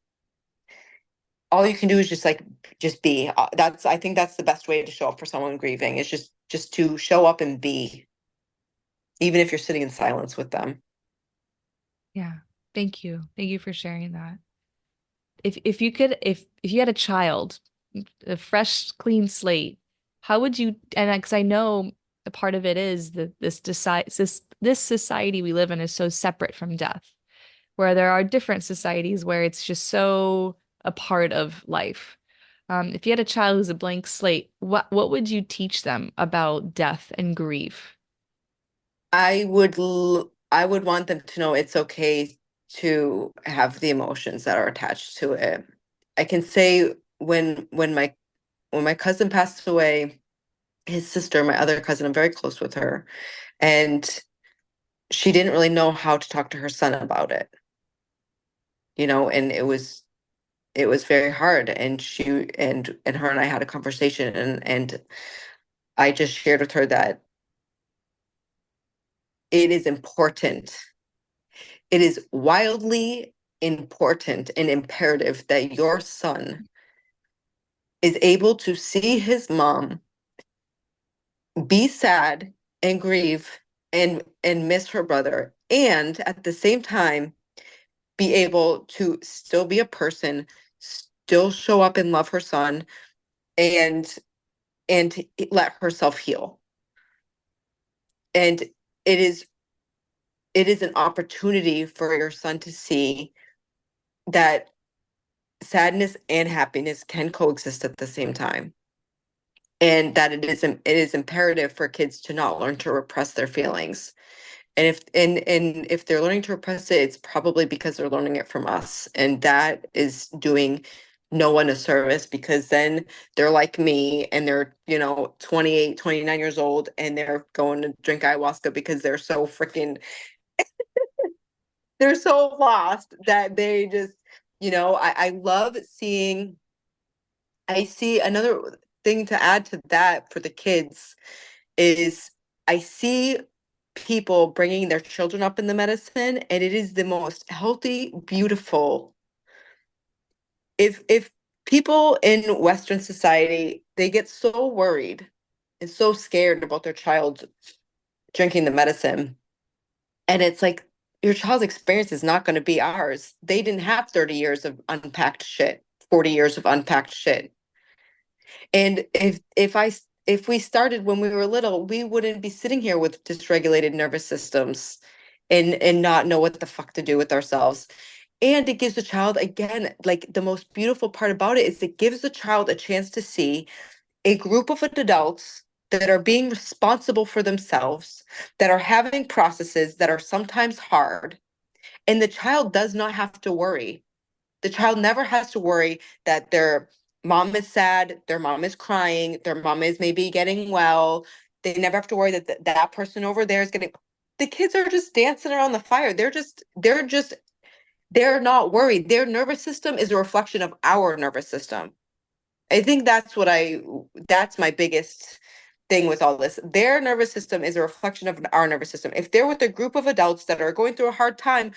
All you can do is just be. I think that's the best way to show up for someone grieving is just to show up and be, even if you're sitting in silence with them. Yeah. Thank you. Thank you for sharing that. If you could if you had a child, a fresh clean slate, how would you, and because I know a part of it is that this society we live in is so separate from death, where there are different societies where it's just so a part of life. If you had a child who's a blank slate, what would you teach them about death and grief? I would want them to know it's okay to have the emotions that are attached to it. I can say when my cousin passed away, his sister, my other cousin, I'm very close with her, and she didn't really know how to talk to her son about it. And it was very hard, and she and her and I had a conversation, and I just shared with her that it is important. It is wildly important and imperative that your son is able to see his mom be sad and grieve and miss her brother, and at the same time be able to still be a person, still show up and love her son, and let herself heal. And it is it is an opportunity for your son to see that sadness and happiness can coexist at the same time, and that it is imperative for kids to not learn to repress their feelings. And if they're learning to repress it, it's probably because they're learning it from us, and that is doing no one a service, because then they're like me and they're 28, 29 years old, and they're going to drink ayahuasca because they're so lost that they just, I love seeing. I see another thing to add to that for the kids is I see people bringing their children up in the medicine, and it is the most healthy, beautiful. If people in Western society, they get so worried and so scared about their child drinking the medicine, and it's like your child's experience is not going to be ours. They didn't have 30 years of unpacked shit, 40 years of unpacked shit. And if we started when we were little, we wouldn't be sitting here with dysregulated nervous systems and not know what the fuck to do with ourselves. And it gives the child, again, like the most beautiful part about it is it gives the child a chance to see a group of adults that are being responsible for themselves, that are having processes that are sometimes hard, and the child does not have to worry. The child never has to worry that their mom is sad, their mom is crying, their mom is maybe getting well. They never have to worry that that person over there is getting. The kids are just dancing around the fire. They're not worried. Their nervous system is a reflection of our nervous system. I think that's my biggest thing with all this. Their nervous system is a reflection of our nervous system. If they're with a group of adults that are going through a hard time,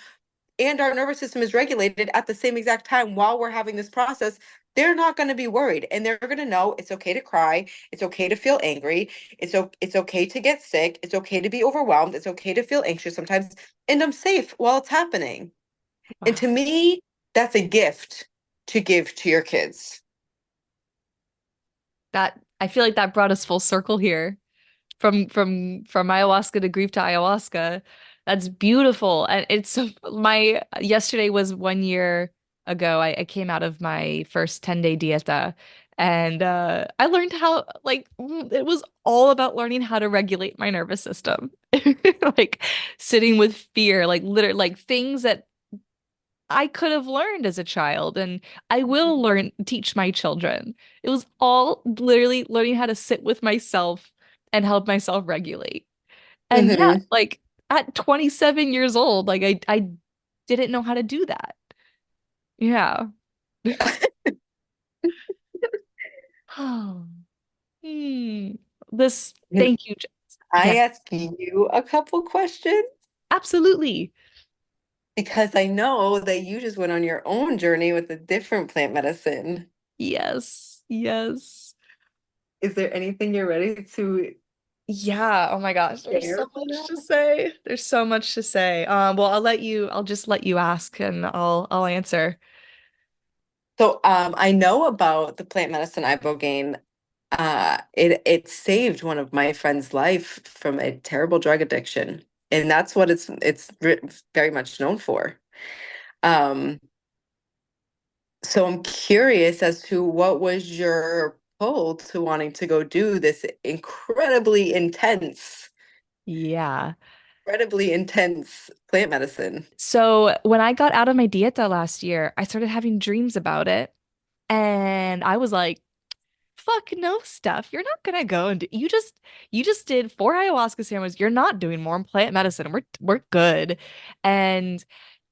and our nervous system is regulated at the same exact time while we're having this process, they're not going to be worried, and they're going to know it's okay to cry, it's okay to feel angry, it's okay to get sick, it's okay to be overwhelmed, it's okay to feel anxious sometimes, and I'm safe while it's happening. And Wow. to me, that's a gift to give to your kids. That I feel like that brought us full circle here from ayahuasca to grief to ayahuasca. That's beautiful. And it's so my yesterday was 1 year ago. I came out of my first 10-day dieta, and I learned how it was all about learning how to regulate my nervous system. Like sitting with fear, like literally like things that I could have learned as a child, and I will teach my children. It was all literally learning how to sit with myself and help myself regulate. And yeah, Hmm. like at 27 years old, like I didn't know how to do that. Yeah. Oh, hmm. This, Can thank you. I Yeah, ask you a couple questions? absolutely. Because I know that you just went on your own journey with a different plant medicine. Yes. Yes. Is there anything you're ready to Yeah, oh my gosh, there's share so with much to us? say. There's so much to say. Well, I'll just let you ask and I'll answer. So, I know about the plant medicine ibogaine. It saved one of my friend's life from a terrible drug addiction, and that's what very much known for. Um, so I'm curious as to what was your pull to wanting to go do this Yeah. incredibly intense plant medicine. So when I got out of my dieta last year, I started having dreams about it. And I was like, fuck no stuff. You're not gonna go and you just did 4 ayahuasca ceremonies. You're not doing more plant medicine. We're good. And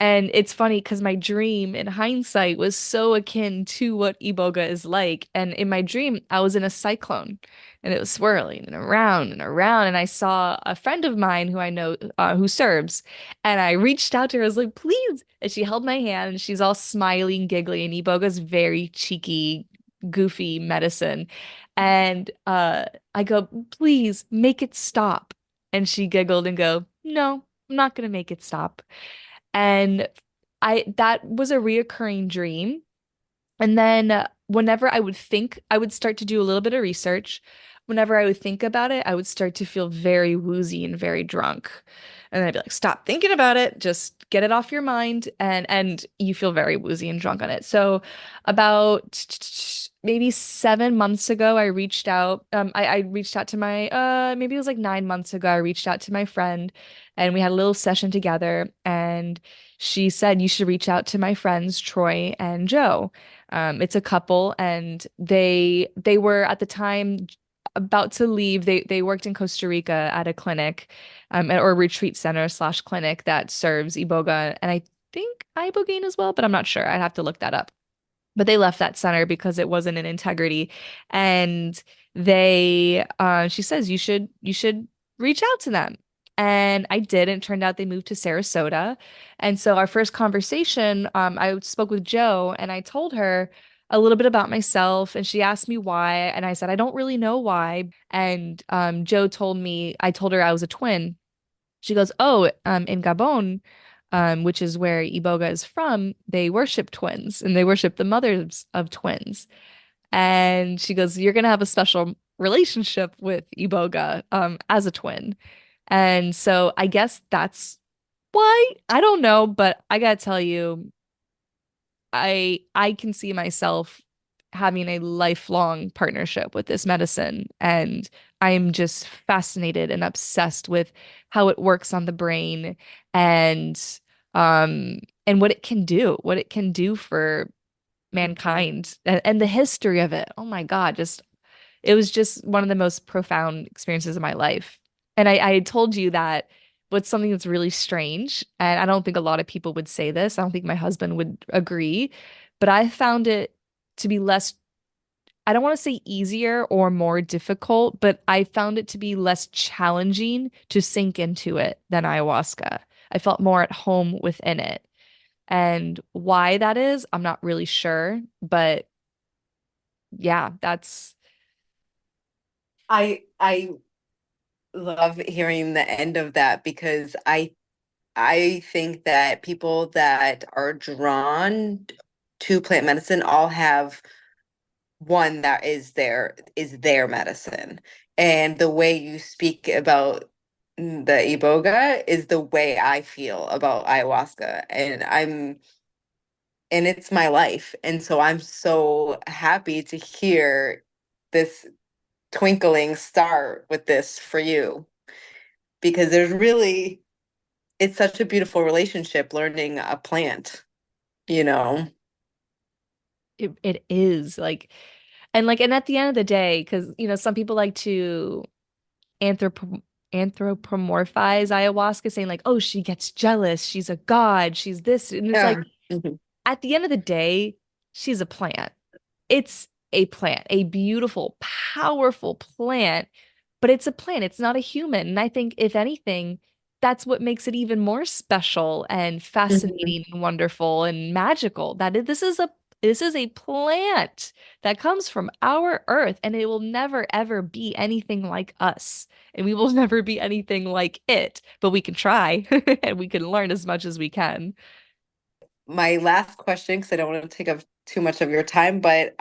and it's funny because my dream in hindsight was so akin to what iboga is like. And in my dream, I was in a cyclone and it was swirling and around and around. And I saw a friend of mine who I know who serves. And I reached out to her, I was like, please. And she held my hand and she's all smiling, giggly. And iboga's very cheeky, goofy medicine. And I go, please make it stop. And she giggled and go, no, I'm not gonna make it stop. And I that was a reoccurring dream. And then whenever I would think, I would start to do a little bit of research whenever I would think about it, I would start to feel very woozy and very drunk. And then I'd be like, stop thinking about it, just get it off your mind. And you feel very woozy and drunk on it. So about maybe 7 months ago, I reached out. I reached out to my maybe it was like 9 months ago, I reached out to my friend and we had a little session together. And she said, you should reach out to my friends, Troy and Joe. It's a couple, and they were at the time about to leave. They worked in Costa Rica at a clinic, or a retreat center slash clinic that serves Iboga, and I think Ibogaine as well, but I'm not sure. I'd have to look that up. But they left that center because it wasn't in integrity, and she says you should reach out to them. And I did, and it turned out they moved to Sarasota. And so our first conversation, I spoke with Joe and I told her a little bit about myself, and she asked me why, and I said I don't really know why. And Joe told me, I told her I was a twin. She goes, "Oh, in Gabon, which is where Iboga is from, they worship twins and they worship the mothers of twins." And she goes, "You're gonna have a special relationship with Iboga, as a twin." And so I guess that's why. I don't know, but I gotta tell you, I can see myself having a lifelong partnership with this medicine, and I'm just fascinated and obsessed with how it works on the brain, and and what it can do for mankind, and the history of it. Oh my God, just it was just one of the most profound experiences of my life. And I told you that what's something that's really strange, and I don't think a lot of people would say this. I don't think my husband would agree, but I found it to be less, I don't want to say easier or more difficult, but I found it to be less challenging to sink into it than ayahuasca. I felt more at home within it. And why that is, I'm not really sure, but yeah, that's I love hearing the end of that because I think that people that are drawn to plant medicine all have one that is their medicine. And the way you speak about the iboga is the way I feel about ayahuasca. And it's my life. And so I'm so happy to hear this twinkling star with this for you because it's such a beautiful relationship learning a plant, you know? it is like, and at the end of the day, because some people like to anthrop anthropomorphize ayahuasca, saying like, oh, she gets jealous, she's a god, she's this, and it's like Yeah. Mhm. at the end of the day, she's a plant. It's a plant, a beautiful, powerful plant, but it's a plant. It's not a human. And I think, if anything, that's what makes it even more special and Mhm. fascinating and wonderful and magical. This is a plant that comes from our earth, and it will never ever be anything like us. And we will never be anything like it, but we can try and we can learn as much as we can. My last question, because I don't want to take up too much of your time, but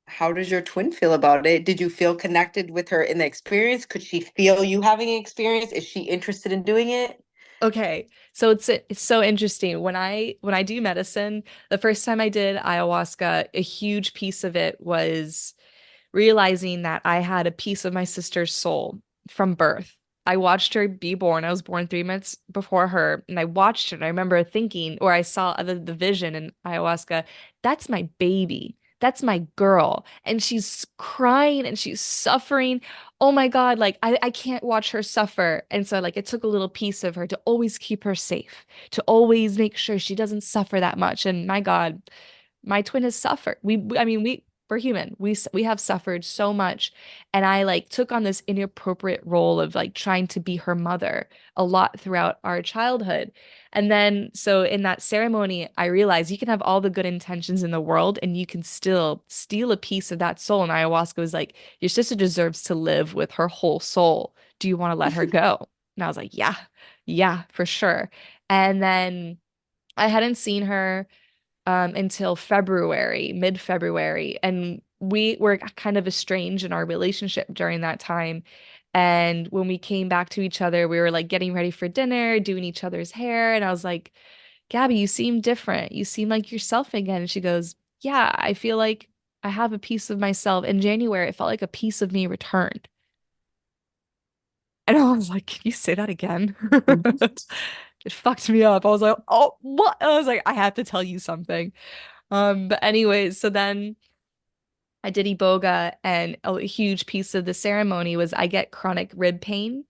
how does your twin feel about it? Did you feel connected with her in the experience? Could she feel you having an experience? Is she interested in doing it? Okay, so it's so interesting. When I do medicine, the first time I did ayahuasca, a huge piece of it was realizing that I had a piece of my sister's soul from birth. I watched her be born. I was born 3 months before her, and I watched her. And I remember thinking, or I saw the vision in ayahuasca, that's my baby. That's my girl. And she's crying and she's suffering. Oh my God, like I can't watch her suffer. And so like it took a little piece of her to always keep her safe, to always make sure she doesn't suffer that much. And my God, my twin has suffered. I mean, we're human. We have suffered so much, and I like took on this inappropriate role of like trying to be her mother a lot throughout our childhood. And then so in that ceremony, I realized you can have all the good intentions in the world and you can still steal a piece of that soul. And ayahuasca was like, your sister deserves to live with her whole soul. Do you want to let her go? And I was like, yeah, yeah, for sure. And then I hadn't seen her until February, mid-February. And we were kind of estranged in our relationship during that time. And when we came back to each other, we were like getting ready for dinner, doing each other's hair. And I was like, Gabby, you seem different. You seem like yourself again. And she goes, yeah, I feel like I have a piece of myself. In January, it felt like a piece of me returned. And I was like, can you say that again? It fucked me up. I was like, oh, what? I was like, I have to tell you something. But anyways, so then I did Iboga, and a huge piece of the ceremony was I get chronic rib pain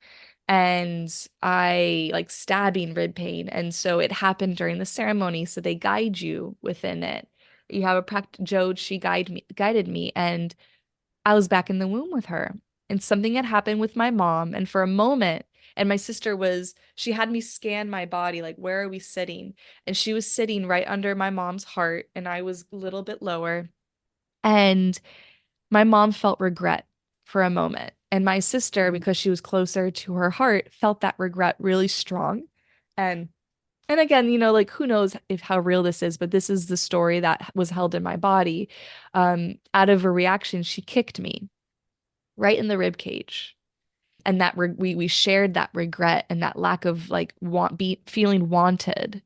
and I like stabbing rib pain. And so it happened during the ceremony. So they guide you within it. You have a practice, Jode, she guided me, and I was back in the womb with her. And something had happened with my mom. And for a moment, and my sister she had me scan my body, like, where are we sitting? And she was sitting right under my mom's heart, and I was a little bit lower. And my mom felt regret for a moment. And my sister, because she was closer to her heart, felt that regret really strong. And and again, like who knows if how real this is, but this is the story that was held in my body. Out of a reaction, she kicked me right in the rib cage. And that we shared that regret and that lack of like feeling wanted,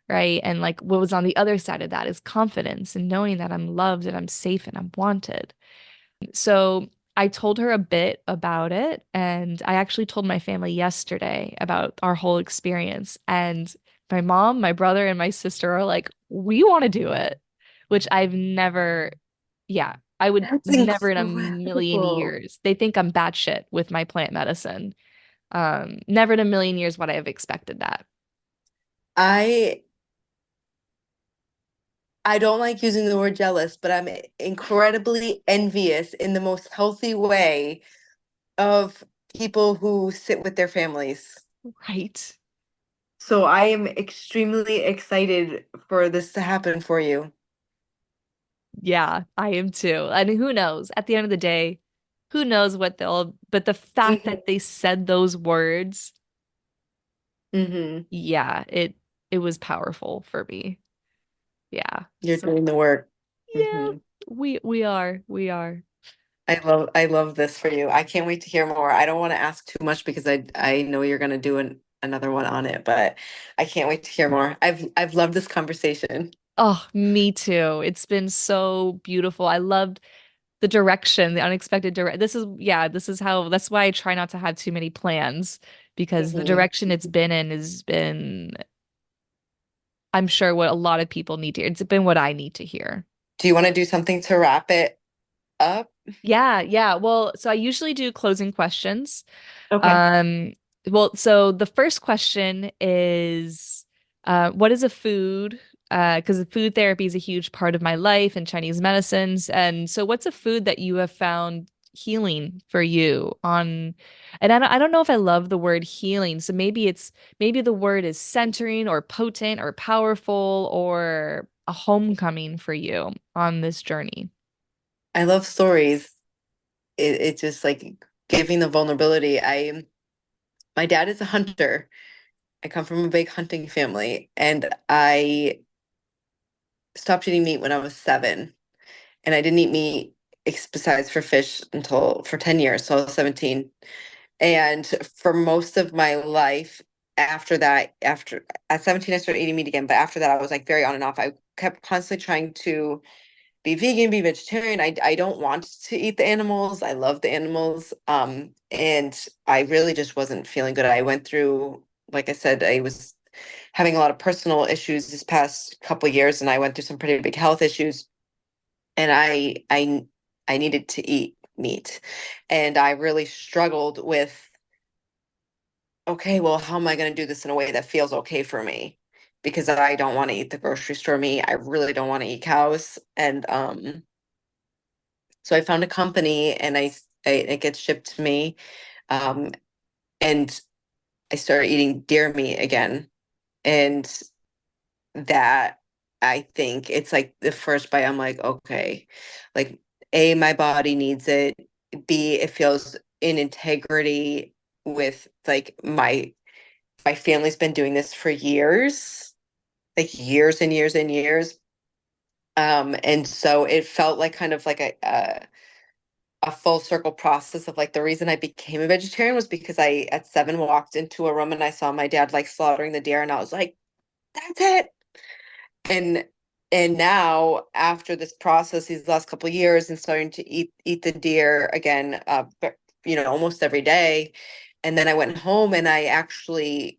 right? And like what was on the other side of that is confidence and knowing that I'm loved and I'm safe and I'm wanted. So I told her a bit about it, and I actually told my family yesterday about our whole experience. And my mom, my brother, and my sister are like, we want to do it, which I've never, yeah, I would That's never in a million incredible. years. They think I'm batshit with my plant medicine. Never in a million years would I have expected that. I I don't like using the word jealous, but I'm incredibly envious in the most healthy way of people who sit with their families. Right. So I am extremely excited for this to happen for you. Yeah, I am too. And who knows? At the end of the day, who knows but the fact Hmm. that they said those words, Hmm. yeah, it was powerful for me. Yeah. You're So doing the work. yeah, Hmm. we are. I love this for you. I can't wait to hear more. I don't want to ask too much because I know you're going to do another one on it, but I can't wait to hear more. I've loved this conversation. Oh, me too. It's been so beautiful. I loved the direction, the unexpected that's why I try not to have too many plans because the Hmm. direction it's been in has been, I'm sure, what a lot of people need to hear. It's been what I need to hear. Do you want to do something to wrap it up? Yeah, yeah. Well, so I usually do closing questions. Okay. Um, well, so the first question is, what is a food? Because food therapy is a huge part of my life and Chinese medicines. And so, what's a food that you have found healing for you on? And I don't know if I love the word healing. So maybe the word is centering or potent or powerful or a homecoming for you on this journey. I love stories. It's just like giving the vulnerability. My dad is a hunter. I come from a big hunting family, and I stopped eating meat when I was 7, and I didn't eat meat besides for fish until for 10 years, so I was 17. And for most of my life after that, after at 17, I started eating meat again, but after that, I was like very on and off. I kept constantly trying to be vegan, be vegetarian. I don't want to eat the animals. I love the animals. And I really just wasn't feeling good. I went through, like I said, I was having a lot of personal issues this past couple years, and I went through some pretty big health issues, and I needed to eat meat. And I really struggled with, okay, well, how am I going to do this in a way that feels okay for me? Because I don't want to eat the grocery store meat. I really don't want to eat cows. And so I found a company, and it gets shipped to me. Um, and I started eating deer meat again. And that, I think it's like the first bite, I'm like, okay, like A, my body needs it. B, it feels in integrity with like my family's been doing this for years, like years and years and years. And so it felt like kind of like a full circle process of like the reason I became a vegetarian was because I at 7 walked into a room and I saw my dad like slaughtering the deer and I was like, that's it. And now after this process these last couple of years and starting to eat the deer again, but almost every day. And then I went home and I actually,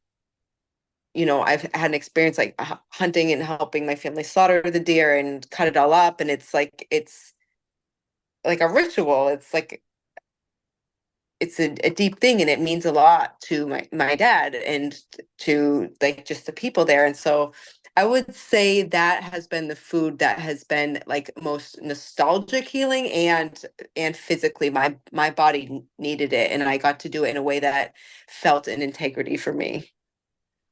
I've had an experience like hunting and helping my family slaughter the deer and cut it all up. And it's like a ritual. It's a deep thing and it means a lot to my dad and to like just the people there. And so I would say that has been the food that has been like most nostalgic healing, and physically my body needed it and I got to do it in a way that felt an integrity for me.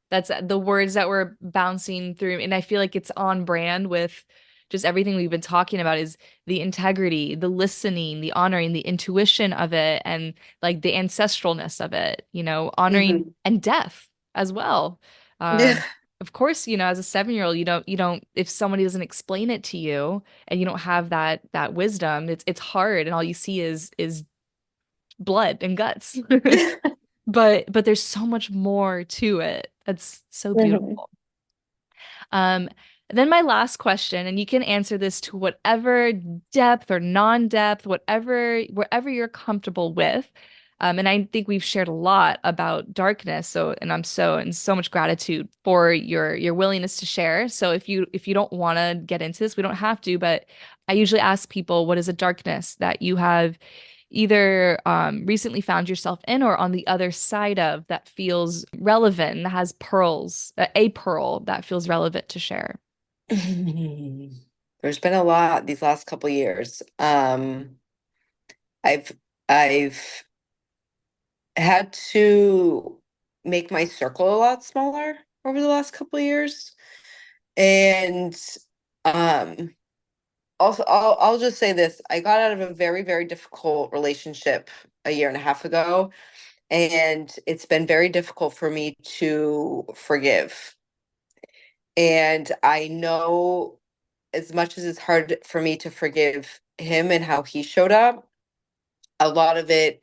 That's the words that were bouncing through. And I feel like it's on brand with just everything we've been talking about is the integrity, the listening, the honoring, the intuition of it, and like the ancestralness of it, honoring Mhm. and death as well. Yeah. Of course, as a 7-year-old, you don't, if somebody doesn't explain it to you and you don't have that wisdom, it's hard. And all you see is blood and guts. But there's so much more to it. That's so Mhm. beautiful. Um, then my last question, and you can answer this to whatever depth or non-depth, wherever you're comfortable with. And I think we've shared a lot about darkness. So, and I'm so in so much gratitude for your willingness to share. So if you don't want to get into this, we don't have to, but I usually ask people, what is a darkness that you have either recently found yourself in or on the other side of that feels relevant and that has pearls, a pearl that feels relevant to share? There's been a lot these last couple years. I've I've had to make my circle a lot smaller over the last couple of years. And um also I'll just say this. I got out of a very, very difficult relationship a year and a half ago, and it's been very difficult for me to forgive. And I know as much as it's hard for me to forgive him and how he showed up, a lot of it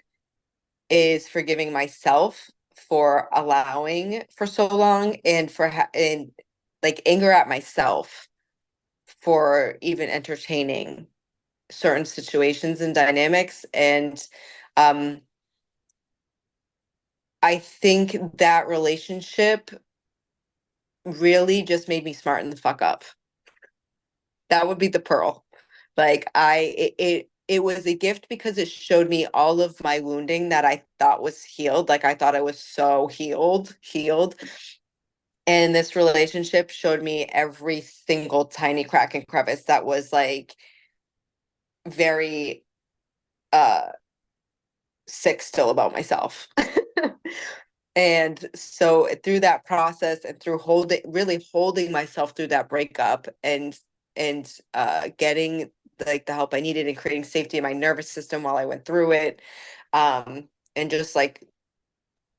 is forgiving myself for allowing for so long and and like anger at myself for even entertaining certain situations and dynamics. And um I think that relationship really just made me smarten the fuck up. That would be the pearl. Like it was a gift because it showed me all of my wounding that I thought was healed. Like I thought I was so healed. And this relationship showed me every single tiny crack and crevice that was like very uh sick still about myself. And so through that process and through really holding myself through that breakup and getting like the help I needed and creating safety in my nervous system while I went through it, and just like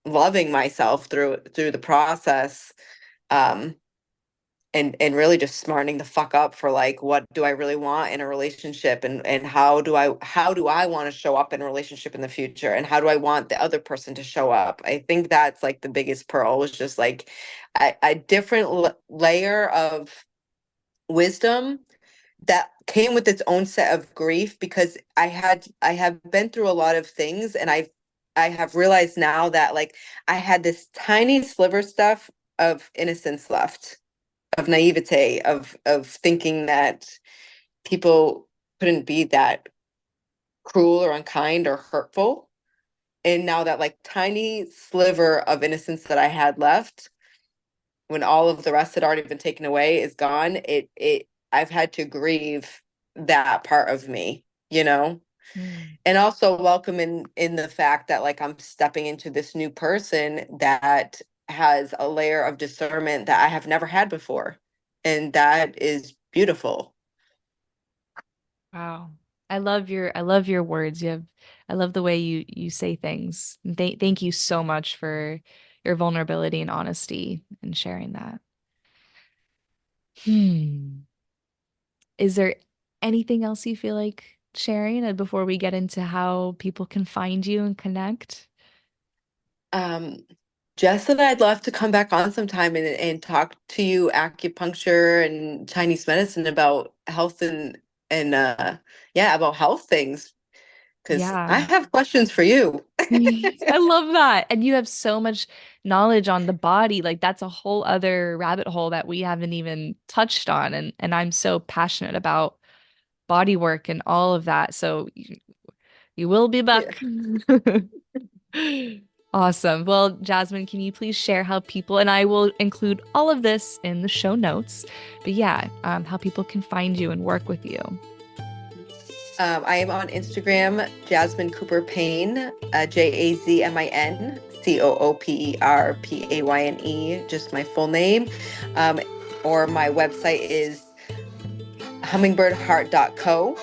loving myself through the process, um, and really just smartening the fuck up for like what do I really want in a relationship, and how do I want to show up in a relationship in the future, and how do I want the other person to show up. I think that's like the biggest pearl was just like a different layer of wisdom that came with its own set of grief, because I have been through a lot of things, and I have realized now that like I had this tiny sliver stuff of innocence left, of naivete, of thinking that people couldn't be that cruel or unkind or hurtful. And now that like tiny sliver of innocence that I had left, when all of the rest had already been taken away, is gone, it I've had to grieve that part of me, you know? Mm. And also welcome in the fact that like I'm stepping into this new person that has a layer of discernment that I have never had before. And that is beautiful. Wow. I love your words. I love the way you say things. And thank you so much for your vulnerability and honesty and sharing that. Hmm. Is there anything else you feel like sharing before we get into how people can find you and connect? Um, Jess and I'd love to come back on sometime and talk to you acupuncture and Chinese medicine about health and yeah, about health things because I Yeah. have questions for you. I love that. And you have so much knowledge on the body. Like that's a whole other rabbit hole that we haven't even touched on. And I'm so passionate about body work and all of that. So you will be Yeah. back. Awesome. Well, Jasmine, can you please share how people, and I will include all of this in the show notes, but yeah, how people can find you and work with you. I am on Instagram, Jazmin Cooper Payne, JazminCooperPayne, just my full name. Or my website is hummingbirdheart.co.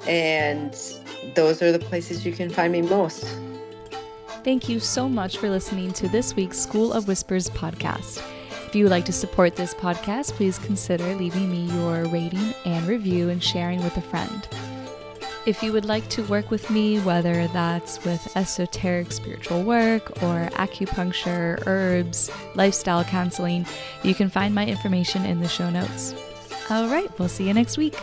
And those are the places you can find me most. Thank you so much for listening to this week's School of Whispers podcast. If you would like to support this podcast, please consider leaving me your rating and review and sharing with a friend. If you would like to work with me, whether that's with esoteric spiritual work or acupuncture, herbs, lifestyle counseling, you can find my information in the show notes. All right, we'll see you next week.